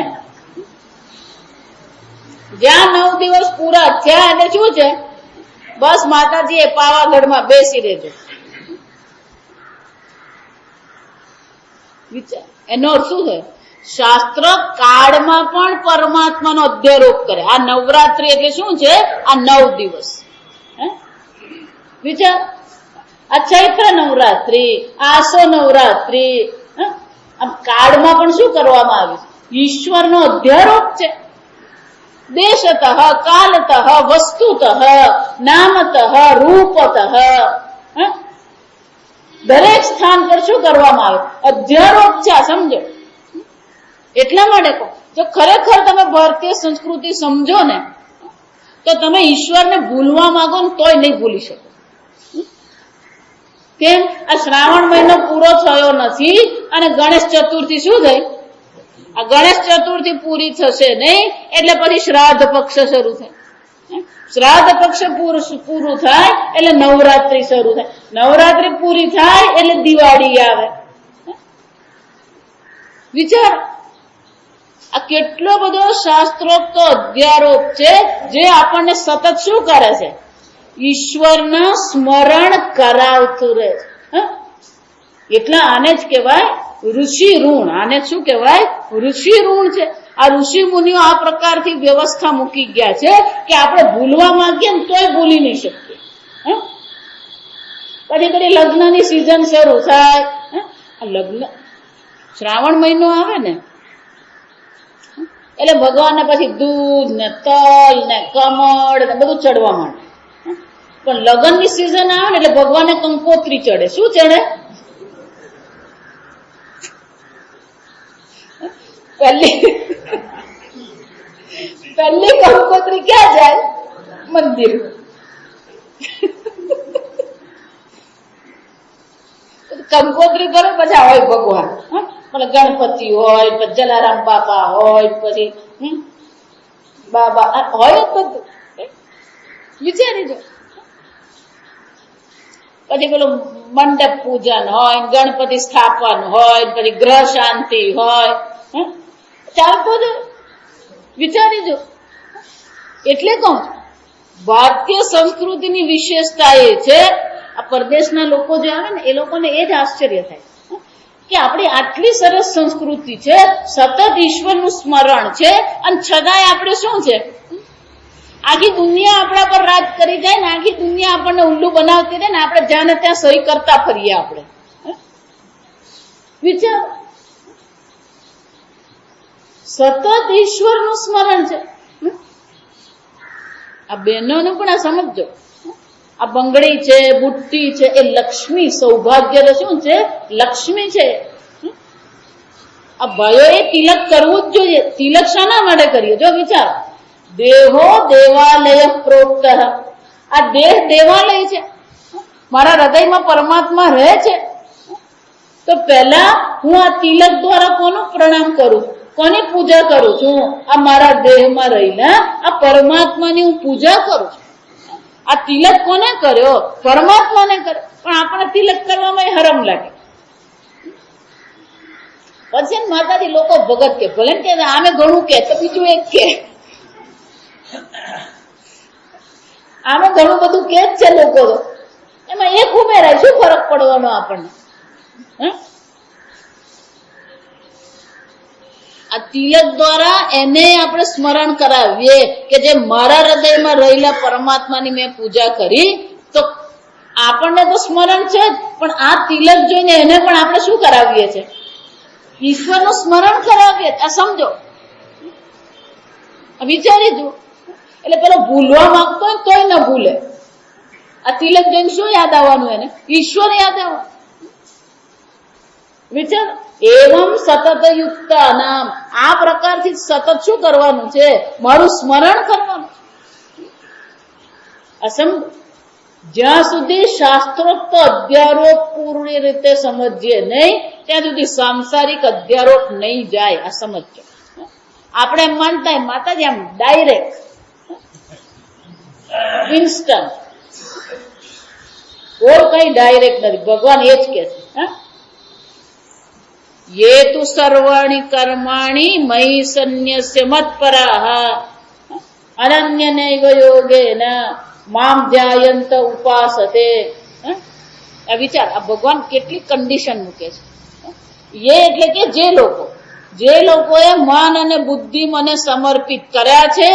જ્યાં 9 દિવસ પૂરા થયા એટલે શું છે, બસ માતાજી એ પાવાગઢમાં બેસી રહેજો. વિચાર એનો શું છે, શાસ્ત્ર કાળમાં પણ પરમાત્માનો અધ્યારોપ કરે. આ નવરાત્રી એટલે શું છે, આ 9 દિવસ. વિચાર, આ ચૈત્ર નવરાત્રી, આસો નવરાત્રી, આમ કાળમાં પણ શું કરવામાં આવ્યું, ઈશ્વરનો અધ્યારોપ છે. દેશતઃ, કાલતઃ, વસ્તુતઃ, નામતઃ, રૂપતઃ, દરેક સ્થાન પર શું કરવામાં આવે, અધ્યારોપ છે. સમજો, એટલા માટે કહો, જો ખરેખર તમે ભારતીય સંસ્કૃતિ સમજો ને, તો તમે ઈશ્વરને ભૂલવા માંગો ને તોય નહીં ભૂલી શકો. કેમ? આ શ્રાવણ મહિનો પૂરો થયો નથી અને ગણેશ ચતુર્થી શું થઈ, આ ગણેશ ચતુર્થી પૂરી થશે નહીં એટલે પછી શ્રાદ્ધ પક્ષ શરૂ થાય. શ્રાદ્ધ પક્ષ પૂરું થાય એટલે નવરાત્રી શરૂ થાય. નવરાત્રી પૂરી થાય એટલે દિવાળી આવે. વિચાર, આ કેટલો બધો શાસ્ત્રોક્ત અધ્યારોપ છે જે આપણને સતત શું કરે છે, ઈશ્વરના સ્મરણ કરાવતું રહે છે. એટલે આને જ કહેવાય ઋષિ ઋણ. આને શું કહેવાય, ઋષિ ઋણ છે. આ ઋષિ મુનિઓ આ પ્રકારથી વ્યવસ્થા મૂકી ગયા છે કે આપણે ભૂલવા માંગીએ ને તોય ભૂલી નહીં શકીએ. પછી પછી લગ્નની સિઝન શરૂ થાય. લગ્ન શ્રાવણ મહિનો આવે ને એટલે ભગવાનને પછી દૂધ ને તલ ને કમળ ને બધું ચડવા માંડે. પણ લગ્નની સિઝન આવે ને એટલે ભગવાનને કંકોત્રી ચડે. શું ચડે? પહેલી કંકોત્રી ક્યાં જાય? મંદિર. કંકોત્રી કરો પછી હોય ભગવાન, એટલે ગણપતિ હોય, પછી જલારામ બાપા હોય, પછી બાબા હોય બધું. વિચારી જો, પછી પેલું મંડપ પૂજન હોય, ગણપતિ સ્થાપન હોય, પછી ગ્રહ શાંતિ હોય, ચાલતું જ. વિચારી જો, એટલે કહું ભારતીય સંસ્કૃતિની વિશેષતા એ છે, આ પરદેશના લોકો જે આવે ને એ લોકોને એ જ આશ્ચર્ય થાય કે આપણી આટલી સરસ સંસ્કૃતિ છે, સતત ઈશ્વરનું સ્મરણ છે, અને છતાંય આપણે શું છે, આખી દુનિયા આપણા પર રાજ કરી જાય ને, આખી દુનિયા આપણને ઉલ્લુ બનાવતી રહે ને, આપણે જ્યાં ને ત્યાં સહી કરતા ફરીએ. આપણે વિચાર, સતત ઈશ્વરનું સ્મરણ છે. આ બહેનોનું પણ આ સમજો, આ બંગડી છે, બુટ્ટી છે, એ લક્ષ્મી, સૌભાગ્ય શું છે, લક્ષ્મી છે. આ ભાઈઓએ તિલક કરવું જ જોઈએ. તિલક શાના માટે કરીએ? જો વિચાર, દેહો દેવાલય પ્રોક્ત. આ દેહ દેવાલય છે, મારા હૃદયમાં પરમાત્મા રહે છે. તો પહેલા હું આ તિલક દ્વારા કોનું પ્રણામ કરું, કોની પૂજા કરું છું? આ મારા દેહમાં રહીને આ પરમાત્માની હું પૂજા કરું છું. આ તિલક કોને કર્યો? પરમાત્માને કર્યો. પણ આપણે તિલક કરવામાં હરમ લાગે. પછી માતાજી લોકો ભગત કે ભલે કે આમે ઘણું કે તો બીજું એક કે આમે ઘણું બધું કે જ છે લોકો, તો એમાં એક ઉમેરાય, શું ફરક પડવાનો આપણને? આ તિલક દ્વારા એને આપણે સ્મરણ કરાવીએ કે જે મારા હૃદયમાં રહેલા પરમાત્માની મેં પૂજા કરી, તો આપણને તો સ્મરણ છે જ, પણ આ તિલક જોઈને એને પણ આપણે શું કરાવીએ છીએ? ઈશ્વરનું સ્મરણ કરાવીએ. આ સમજો, વિચારી જુઓ. એટલે પેલો ભૂલવા માંગતો હોય તોય ન ભૂલે. આ તિલક જોઈને શું યાદ આવવાનું? એને ઈશ્વર યાદ આવવાનું. વિચાર, એવમ સતત યુક્ત નામ. આ પ્રકારથી સતત શું કરવાનું છે? મારું સ્મરણ કરવાનું. અસમ જ્યાં સુધી શાસ્ત્રોક્ત અધ્યારોપ પૂરી રીતે સમજીએ નહીં, ત્યાં સુધી સાંસારિક અધ્યારોપ નહીં જાય. આ સમજો. આપણે એમ માનતા માતાજી આમ ડાયરેક્ટ ઇન્સ્ટન્ટ, કોઈ કઈ ડાયરેક્ટ નથી. ભગવાન એ જ કે છે, ये तु सर्वाणि कर्माणि मयि सन्न्यस्य मत्पराः अनन्यनैव योगेन माम ध्यायन्त उपासते. આ વિચાર, આ ભગવાન કેટલી કન્ડિશન મૂકે છે. એ એટલે કે જે લોકોએ મન અને બુદ્ધિ મને સમર્પિત કર્યા છે,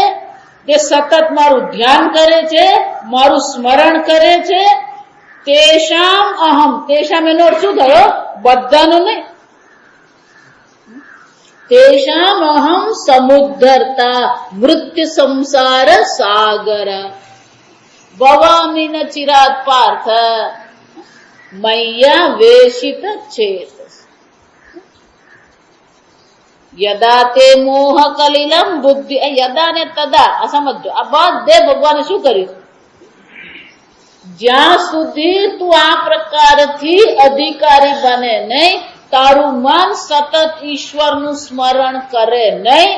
તે સતત મારું ધ્યાન કરે છે, મારું સ્મરણ કરે છે, તેષામ અહમ, તેષામ એનો અર્થ શું થયો? બધાનું નહીં. તેષામ અહમ સમુદ્ધરતા મૃત્યુ સંસાર સાગર ભવામિ ન ચિરાત પાર્થ મૈયા વેશિત ચેત યદા તે મોહ કલિલમ બુદ્ધિ. યદા ને તદા આ સમજો. આ બધે ભગવાને શું કર્યું? જ્યાં સુધી તું આ પ્રકારથી અધિકારી બને નહીં, તારું મન સતત ઈશ્વરનું સ્મરણ કરે નહીં.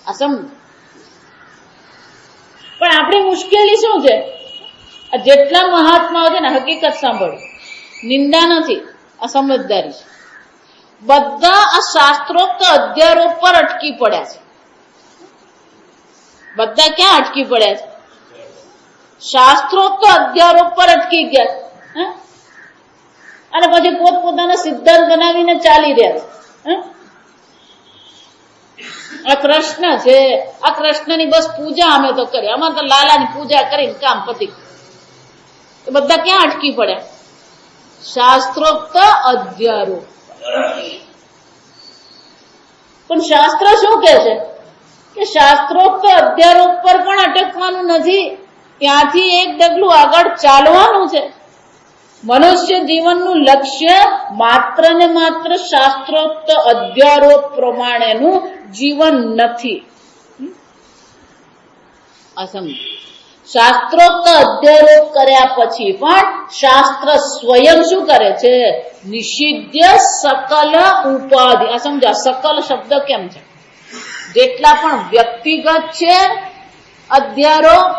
આ સમજ. પણ આપણી મુશ્કેલી શું છે? જેટલા મહાત્માઓ છે ને, હકીકત સાંભળો, નિંદા નથી, આ સમજદારી છે. બધા આ શાસ્ત્રોક્ત અધ્યારોપ પર અટકી પડ્યા છે. બધા ક્યાં અટકી પડ્યા છે? શાસ્ત્રોક્ત અધ્યારોપ પર અટકી ગયા અને પછી પોતપોતાના સિદ્ધાંત બનાવીને ચાલી રહ્યા છે. આ કૃષ્ણ છે, આ કૃષ્ણની બસ પૂજા અમે તો કરી, અમારે તો લાલાની પૂજા કરીને કામ પતી. એ બધા ક્યાં અટકી પડ્યા? શાસ્ત્રોક્ત અધ્યારોપ. પણ શાસ્ત્ર શું કે છે? કે શાસ્ત્રોક્ત અધ્યારોપ પર પણ અટકવાનું નથી, ત્યાંથી એક ડગલું આગળ ચાલવાનું છે. મનુષ્ય જીવનનું લક્ષ્ય માત્ર ને માત્ર શાસ્ત્રોક્ત અધ્યારોપ પ્રમાણેનું જીવન નથી. આ સમજ. શાસ્ત્રોક્ત અધ્યારોપ કર્યા પછી પણ શાસ્ત્ર સ્વયં શું કરે છે? નિષિધ્ય સકલ ઉપાધિ. આ સમજા, સકલ શબ્દ કેમ છે? જેટલા પણ વ્યક્તિગત છે અધ્યારોપ,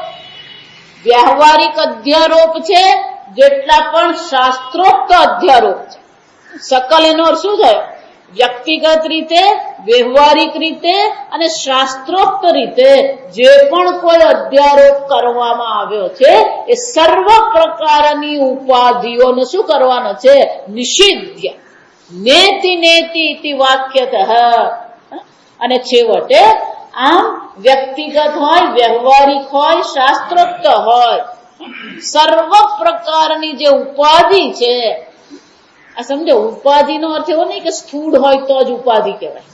વ્યવહારિક અધ્યારોપ છે, જેટલા પણ શાસ્ત્રોક્ત અધ્યારોપ છે. સકલ એનો અર્થ શું થયો? વ્યક્તિગત રીતે, વ્યવહારિક રીતે અને શાસ્ત્રોક્ત રીતે જે પણ કોઈ અધ્યારોપ કરવામાં આવ્યો છે, એ સર્વ પ્રકારની ઉપાધિઓને શું કરવાનો છે? નિષિધ્ય. નેતિ નેતિ ઇતિ વાક્યતઃ. અને છેવટે આમ વ્યક્તિગત હોય, વ્યવહારિક હોય, શાસ્ત્રોક્ત હોય, સર્વ પ્રકારની જે ઉપાધિ છે, આ સમજો, ઉપાધિનો અર્થ એવો નહીં કે સ્થૂળ હોય તો જ ઉપાધિ કહેવાય.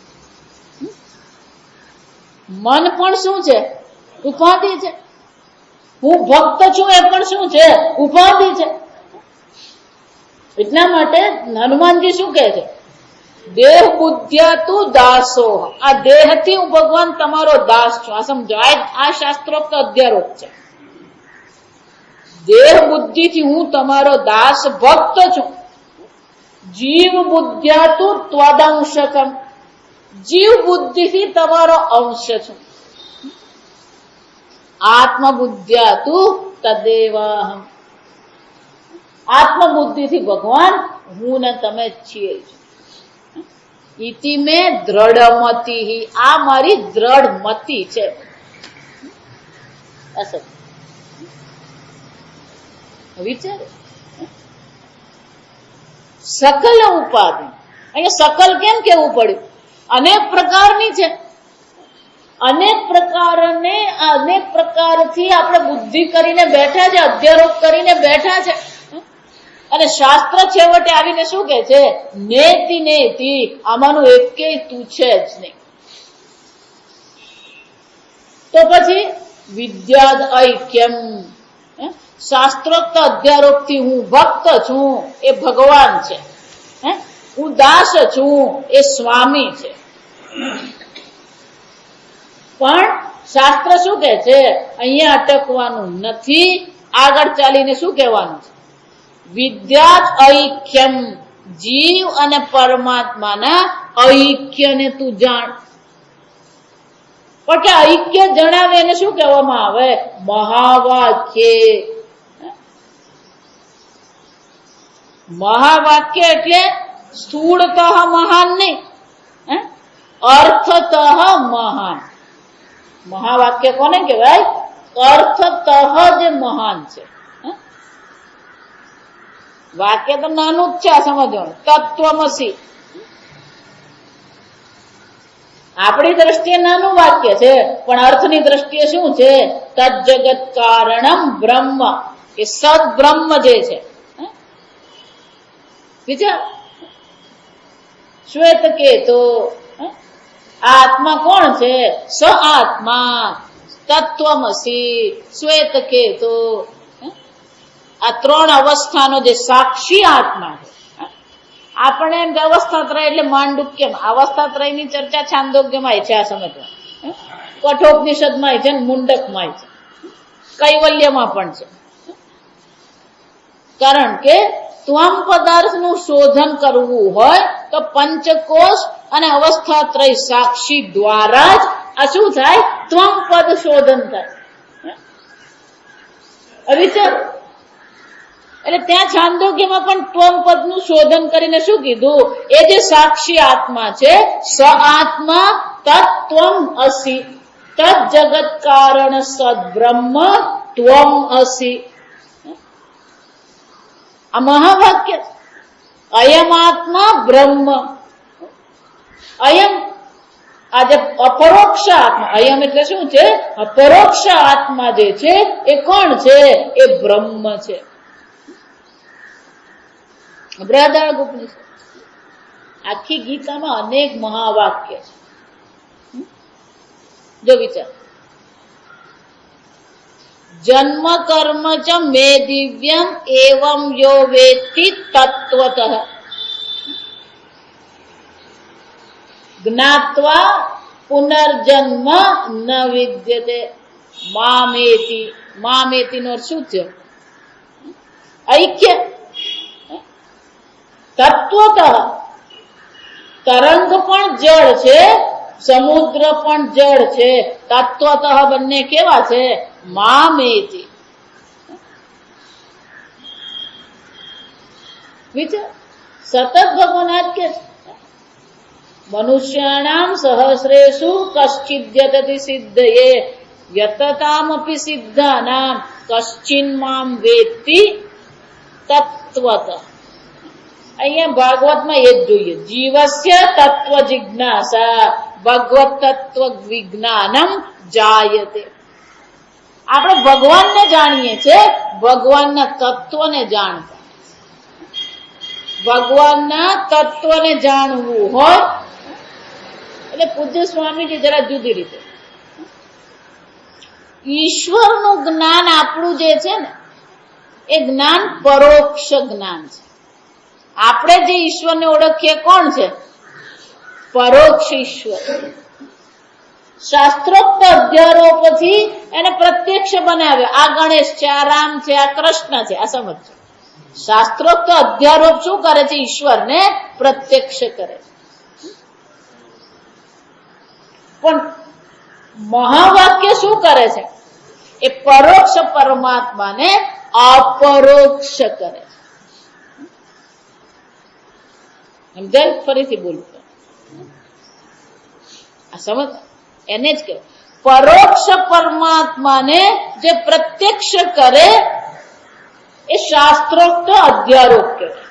મન પણ શું છે? ઉપાધિ છે. હું ભક્ત છું એ પણ શું છે? ઉપાધિ છે. એટલા માટે હનુમાનજી શું કહે છે? દેહ બુદ્ધ્યા તું દાસો. આ દેહથી હું ભગવાન તમારો દાસ છું. આ સમજો, આ શાસ્ત્રોક્ત અધ્યારોપ છે. દેહ બુદ્ધિથી હું તમારો દાસ ભક્ત છું. જીવ બુદ્ધ્યા તું ત્વદંશકમ. જીવ બુદ્ધિથી તમારો અંશ છું. આત્મબુદ્ધ્યા તું તદેવાહમ. આત્મબુદ્ધિથી ભગવાન હું ને તમે છીએ. ઇતિ મે દ્રઢમતિ. આ મારી દ્રઢ મતિ છે. વિચાર, સકલ ઉપાધિ. અહીંયા સકલ કેમ કેવું પડ્યું? અનેક પ્રકારની છે. અનેક પ્રકારથી આપણે બુદ્ધિ કરીને બેઠા છે, અધ્યારોપ કરીને બેઠા છે. અને શાસ્ત્ર છેવટે આવીને શું કે છે? નેતિ નેતિ. આમાંનું એકેય તું છે જ નહીં. તો પછી વિદ્યાદ ઐક્યમ. શાસ્ત્રોક્ત અધ્યારોપથી હું ભક્ત છું, એ ભગવાન છે. હું દાસ છું, એ સ્વામી છે. પણ શાસ્ત્ર શું કે છે? અહીંયા અટકવાનું નથી, આગળ ચાલીને શું કહેવાનું છે? વિદ્યાત ઐક્યમ. જીવ અને પરમાત્માના ઐક્યને તું જાણ. પણ કે ઐક્ય જણાવે એને શું કહેવામાં આવે? મહાવાક્ય. મહાવાક્ય એટલે સ્થૂળતઃ મહાન નહીં, અર્થતઃ મહાન. મહાવાક્ય કોને કહેવાય? અર્થતઃ જે મહાન છે. વાક્ય તો નાનું જ છે, આ સમજવાનું. તત્વમસી આપણી દ્રષ્ટિએ નાનું વાક્ય છે, પણ અર્થની દ્રષ્ટિએ શું છે? તજ્જગત કારણમ બ્રહ્મ, એ સદ બ્રહ્મ જે છે. વિચાર, શ્વેત કેતો આત્મા કોણ છે? સ આત્મા, તત્વમસી, શ્વેત કેતો. આ ત્રણ અવસ્થાનો જે સાક્ષી આત્મા છે. આપણે એમ કે અવસ્થાત્રય એટલે માંડુક્યમાં, અવસ્થાત્રયની ચર્ચા છાંદોગ્યમાં છે, આ સમજવા. કઠોપનિષદમાં છે, મુંડકમાં છે, કૈવલ્યમાં પણ છે. કારણ કે ત્વમ પદાર્થનું શોધન કરવું હોય તો પંચકોશ અને અવસ્થાત્રય સાક્ષી દ્વારા જ આ શું થાય? ત્વમ પદ શોધન થાય. વિચાર, એટલે ત્યાં છાંદોગ્યમાં પણ ત્વમ પદનું શોધન કરીને શું કીધું? એ જે સાક્ષી આત્મા છે, સ આત્મા તત્વમ અસી, તદ જગત કારણ સદબ્રહ્મ ત્વમ અસી. આ મહાવાક્ય. અયમ આત્મા બ્રહ્મ, અયમ આ જે અપરોક્ષ આત્મા, અયમ એટલે શું છે? અપરોક્ષ આત્મા જે છે એ કોણ છે? એ બ્રહ્મ છે. બૃહદારણ્યક આખી ગીતામાં અનેક મહાવાક્ય છે. જો વિચાર, જન્મ કર્મ ચ મે દિવ્યમ એવં યો વેત્તિ તત્વતઃ જ્ઞાત્વા પુનર્જન્મ ન વિદ્યતે મામેતિ. મામેતિ નો શું છે? ઐક્ય. તત્વતઃ તરંગ પણ જળ છે, સમુદ્ર પણ જળ છે. તત્વતઃ બંને કેવા છે? મામેતિ. વિચાર, સતત ભગવાન જ કે છે મનુષ્યાણામ સહસ્રેષુ કશ્ચિદ્યતતિ સિદ્ધયે યતતામપી સિદ્ધાનામ કશ્ચિન મામ વેત્તિ તત્વતઃ. અહીંયા ભાગવતમાં એ જ જોઈએ. જીવસ્ય તત્વ જિજ્ઞાસા ભગવત તત્વ વિજ્ઞાનમ જાયતે. આપણે ભગવાનને જાણીએ છીએ, ભગવાનના તત્વને જાણતા. ભગવાનના તત્વને જાણવું હોય એટલે પૂજ્ય સ્વામીજી જરા જુદી રીતે, ઈશ્વરનું જ્ઞાન આપણું જે છે ને એ જ્ઞાન પરોક્ષ જ્ઞાન છે. આપણે જે ઈશ્વરને ઓળખીએ કોણ છે? પરોક્ષ ઈશ્વર. શાસ્ત્રોક્ત અધ્યારોપથી એને પ્રત્યક્ષ બનાવ્યો. આ ગણેશ છે, આ રામ છે, આ કૃષ્ણ છે. આ સમજો, શાસ્ત્રોક્ત અધ્યારોપ શું કરે છે? ઈશ્વરને પ્રત્યક્ષ કરે છે. પણ મહાવાક્ય શું કરે છે? એ પરોક્ષ પરમાત્માને અપરોક્ષ કરે છે. સમજાય? ફરીથી બોલું, આ સમજ, એને જ કહેવાય પરોક્ષ પરમાત્માને જે પ્રત્યક્ષ કરે એ શાસ્ત્રોક્ત અધ્યારોપ કહેવાય.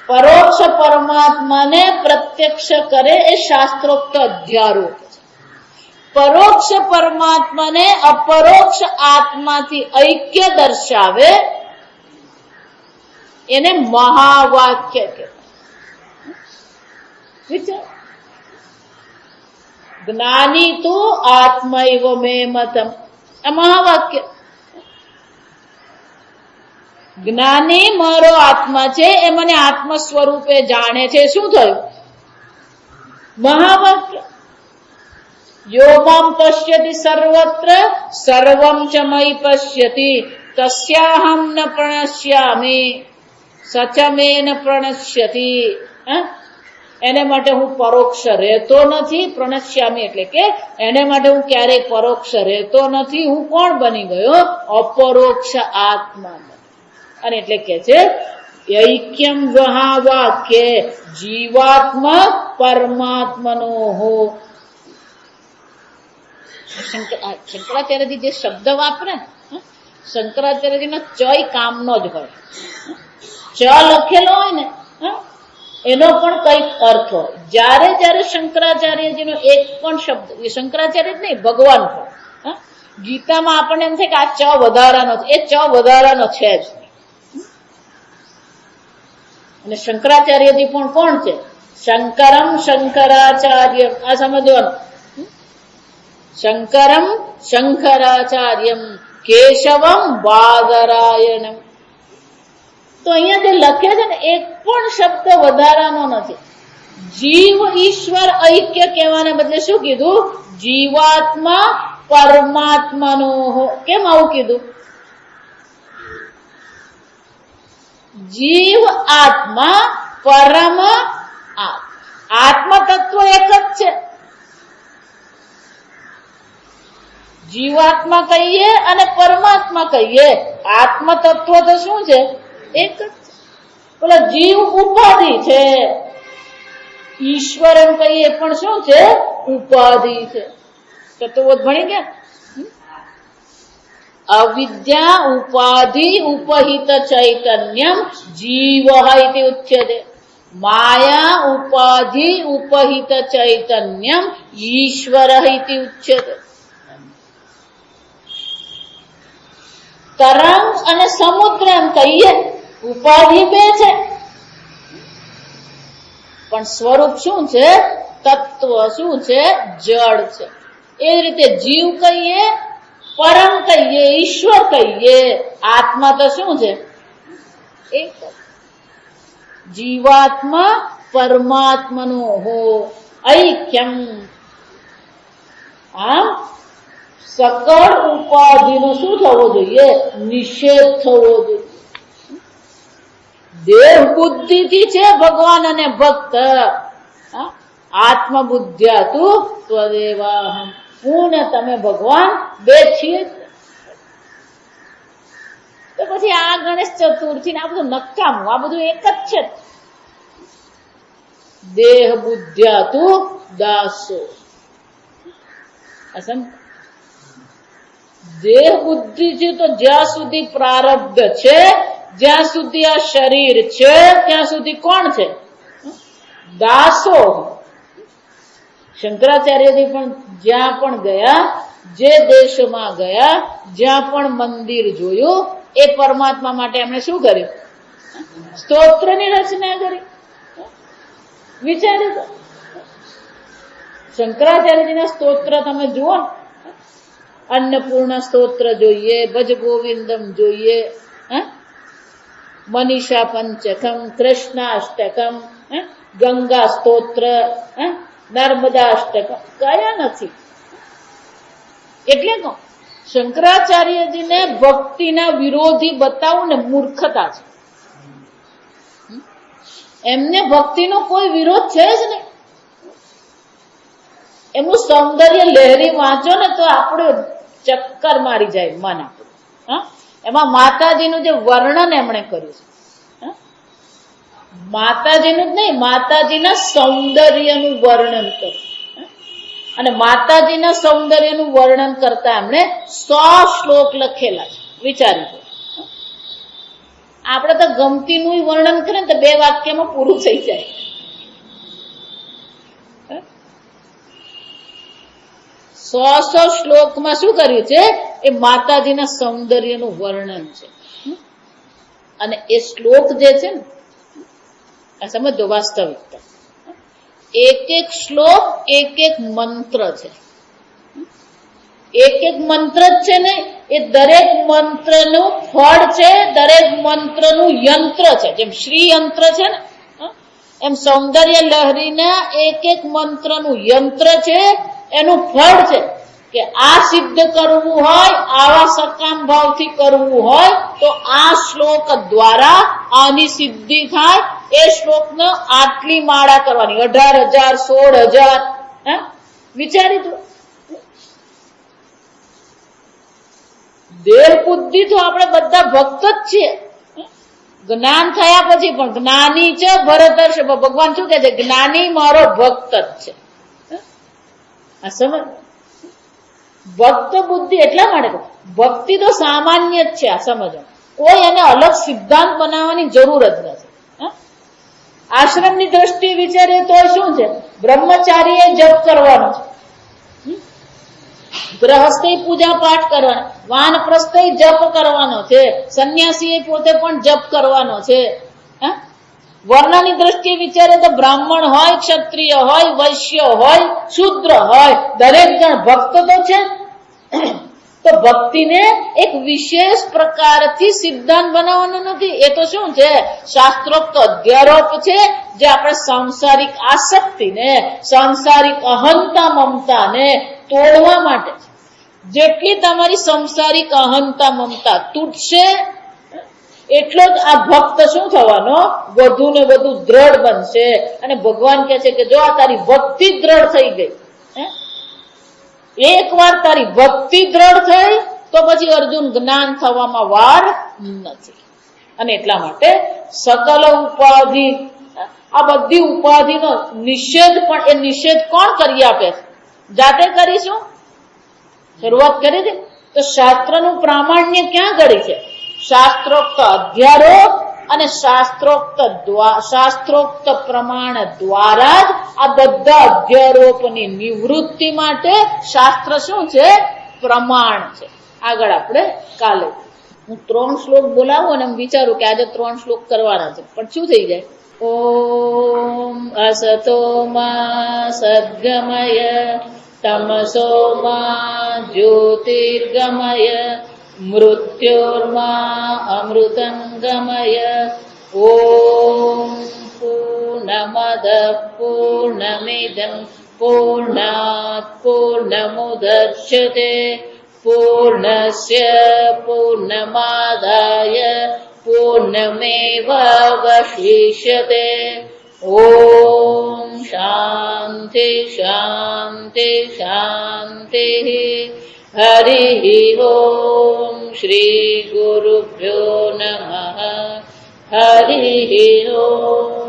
પરોક્ષ પરમાત્માને પ્રત્યક્ષ કરે એ શાસ્ત્રોક્ત અધ્યારોપ છે. પરોક્ષ પરમાત્માને અપરોક્ષ આત્માથી ઐક્ય દર્શાવે એને મહાવાક્ય કહેવાય. વિચાર, જ્ઞાની તો આત્મૈવ મે મતમ, આ મહાવાક્ય. જ્ઞાની મારો આત્મા છે, એ મને આત્મ સ્વરૂપે જાણે છે. શું થયું? મહાવાક્ય. યો મામ પશ્યતિ સર્વત્ર સર્વમ ચ મયી પશ્યતિ તસ્યાહમ ન પ્રણશ્યામિ સચ મે ન પ્રણશ્યતિ. એને માટે હું પરોક્ષ રહેતો નથી. પ્રણશ્યામી એટલે કે એને માટે હું ક્યારેય પરોક્ષ રહેતો નથી. હું કોણ બની ગયો? અપરોક્ષ આત્મા. અને એટલે કે છે ऐक्यम वहा वाक्य जीवात्मा परमात्मनो हो. શંકરાચાર્યજી જે શબ્દ વાપરે, શંકરાચાર્યજીનો ચય કામનો જ હોય. ચ લખેલો હોય ને એનો પણ કઈક અર્થ હોય. જ્યારે જ્યારે શંકરાચાર્યજીનો એક પણ શબ્દ, શંકરાચાર્ય જ નહીં, ભગવાન પણ ગીતામાં આપણને એમ થાય કે આ ચ વધારાનો છે, એ ચ વધારાનો છે જ. અને શંકરાચાર્યજી પણ કોણ છે? શંકરમ શંકરાચાર્ય. આ સમજવાનું. શંકરમ શંકરાચાર્યમ કેશવમ બાદરાયણમ. તો અહીંયા જે લખે છે ને એક પણ શબ્દ વધારાનો નથી. જીવ ઈશ્વર ઐક્ય કહેવાને બદલે શું કીધું? જીવાત્મા પરમાત્માનો હો. કેમ આવું કીધું? જીવ આત્મા, પરમ આત્મ તત્વ એક જ છે. જીવાત્મા કહીએ અને પરમાત્મા કહીએ, આત્મ તત્વ તો શું છે? એક જ છે. પેલા જીવ ઉપાધિ છે, ઈશ્વર એમ કહીએ પણ શું છે? ઉપાધિ છે. તત્વબોધ ભણી ગયા. અવિદ્યા ઉપાધિ ઉપહિત ચૈતન્યમ જીવ ઇતિ ઉચ્યતે. માયા ઉપાધિ ઉપહિત ચૈતન્યમ ઈશ્વર ઇતિ ઉચ્યતે. તરંગ અને સમુદ્ર એમ કહીએ, ઉપાધિ બે છે પણ સ્વરૂપ શું છે? તત્વ શું છે? જળ છે. એ રીતે જીવ કહીએ, પરમ કહીએ, ઈશ્વર કહીએ, આત્મા તો શું છે? એક. જીવાત્મા પરમાત્માનો હો ઐક્યમ. આમ સકળ ઉપાધિનો શું થવો જોઈએ? નિષેધ થવો જોઈએ. દેહ બુદ્ધિથી છે ભગવાન અને ભક્ત. આત્મબુદ્ધ્યા તું ત્વદેવાહમ. હું ને તમે ભગવાન બે છીએ. તો પછી આ ગણેશ ચતુર્થી ને આ બધું નકામું, આ બધું એક જ છે. દેહ બુદ્ધ્યા તું દાસો. દેહ બુદ્ધિ છે તો જ્યાં સુધી પ્રારબ્ધ છે, જ્યાં સુધી આ શરીર છે, ત્યાં સુધી કોણ છે? દાસો. શંકરાચાર્યજી પણ જ્યાં પણ ગયા, જે દેશમાં ગયા, જ્યાં પણ મંદિર જોયું, એ પરમાત્મા માટે એમણે શું કર્યું? સ્તોત્રની રચના કરી. વિચાર્યું. શંકરાચાર્યજીના સ્તોત્ર તમે જુઓ, અન્નપૂર્ણા સ્તોત્ર જોઈએ, ભજ ગોવિંદમ જોઈએ, મનીષા પંચકમ, કૃષ્ણાષ્ટકમ, ગંગા સ્તોત્ર, નર્મદા અષ્ટકમ, કયા નથી. એટલે કહું, શંકરાચાર્યજીને ભક્તિના વિરોધી બતાવું ને મૂર્ખતા છે. એમને ભક્તિનો કોઈ વિરોધ છે જ નહીં. એમનું સૌંદર્ય લહેરી વાંચો ને તો આપણું ચક્કર મારી જાય મન આપણું. એમાં માતાજીનું જે વર્ણન એમણે કર્યું છે, માતાજીનું જ નહીં, માતાજીના સૌંદર્યનું વર્ણન કર્યું. અને માતાજીના સૌંદર્યનું વર્ણન કરતા એમણે 100 શ્લોક લખેલા છે. વિચારી દો. આપણે તો ગમતીનું વર્ણન કરીએ તો 2 વાક્યમાં પૂરું થઈ જાય. 100 શ્લોકમાં શું કર્યું છે? એ માતાજીના સૌંદર્યનું વર્ણન છે. અને એ શ્લોક જે છે ને, આ સમજો વાસ્તવિકતા. એક એક શ્લોક એક એક મંત્ર છે. એક એક મંત્ર જ છે ને, એ દરેક મંત્રનું ફળ છે, દરેક મંત્રનું યંત્ર છે. જેમ શ્રી યંત્ર છે ને, એમ સૌંદર્ય લહરીના એક એક મંત્રનું યંત્ર છે, એનું ફળ છે. કે આ સિદ્ધ કરવું હોય, આવા સકામ ભાવથી કરવું હોય તો આ શ્લોક દ્વારા આની સિદ્ધિ થાય. એ શ્લોકનો આટલી માળા કરવાની, 18,000, 16,000. વિચારી દો. દેહ બુદ્ધિ તો આપણે બધા ભક્ત જ છીએ, જ્ઞાન થયા પછી પણ જ્ઞાની છે ભરતર્ષભ. ભગવાન શું કે છે? જ્ઞાની મારો ભક્ત જ છે. આ સમજ. ભક્ત બુદ્ધિ એટલા માટે ભક્તિ તો સામાન્ય જ છે. આ સમજો. કોઈ એને અલગ સિદ્ધાંત બનાવવાની જરૂર જ નથી. આશ્રમની દ્રષ્ટિએ વિચારીએ તો શું છે? બ્રહ્મચારીએ જપ કરવાનો છે, ગ્રહસ્થી પૂજા પાઠ કરવાનો, વાનપ્રસ્થે જપ કરવાનો છે, સંન્યાસીએ પોતે પણ જપ કરવાનો છે. વર્ણની દ્રષ્ટિએ વિચારે તો બ્રાહ્મણ હોય, ક્ષત્રિય હોય, વૈશ્ય હોય, શૂદ્ર હોય, દરેક જણ ભક્ત તો છે. તો ભક્તિને એક વિશેષ પ્રકારથી સિદ્ધાંત બનાવવાનો નથી. એ તો શું છે? શાસ્ત્રોક્ત અધ્યારોપ છે, જે આપણે સાંસારિક આસક્તિને, સાંસારિક અહંતા મમતાને તોડવા માટે છે. જેટલી તમારી સંસારિક અહંતા મમતા તૂટશે એટલો જ આ ભક્ત શું થવાનો? વધુ ને વધુ દ્રઢ બનશે. અને ભગવાન કહે છે કે જો આ તારી ભક્તિ દ્રઢ થઈ ગઈ, એક વાર તારી ભક્તિ દ્રઢ થઈ તો પછી અર્જુન જ્ઞાન થવામાં વાર નથી. અને એટલા માટે સકલ ઉપાધિ, આ બધી ઉપાધિનો નિષેધ, પણ એ નિષેધ કોણ કરી આપે છે? જાતે કરીશું? શરૂઆત કરી હતી તો શાસ્ત્રનું પ્રામાણ્ય ક્યાં ગળી છે? શાસ્ત્રોક્ત અધ્યારોપ અને શાસ્ત્રોક્ત પ્રમાણ દ્વારા જ આ બધા અધ્યારોપની નિવૃત્તિ માટે શાસ્ત્ર શું છે? પ્રમાણ છે. આગળ આપણે કાલે હું 3 શ્લોક બોલાવું અને વિચારું કે આજે 3 શ્લોક કરવાના છે, પણ શું થઈ જાય? ઓમ અસતો મા સદ્ગમય તમસો મા જ્યોતિર્ગમય મૃત્યોર્મા અમૃતં ગમય. ઓમ પૂર્ણમદ પૂર્ણમિદં પૂર્ણાત પૂર્ણમુદચ્યતે પૂર્ણસ્ય પૂર્ણમાદાય પૂર્ણમેવાવશિષ્યતે. ઓમ શાંતિ શાંતિ શાંતિ. હરિ ઓમ શ્રી ગુરુભ્યો નમઃ. હરિ ઓમ.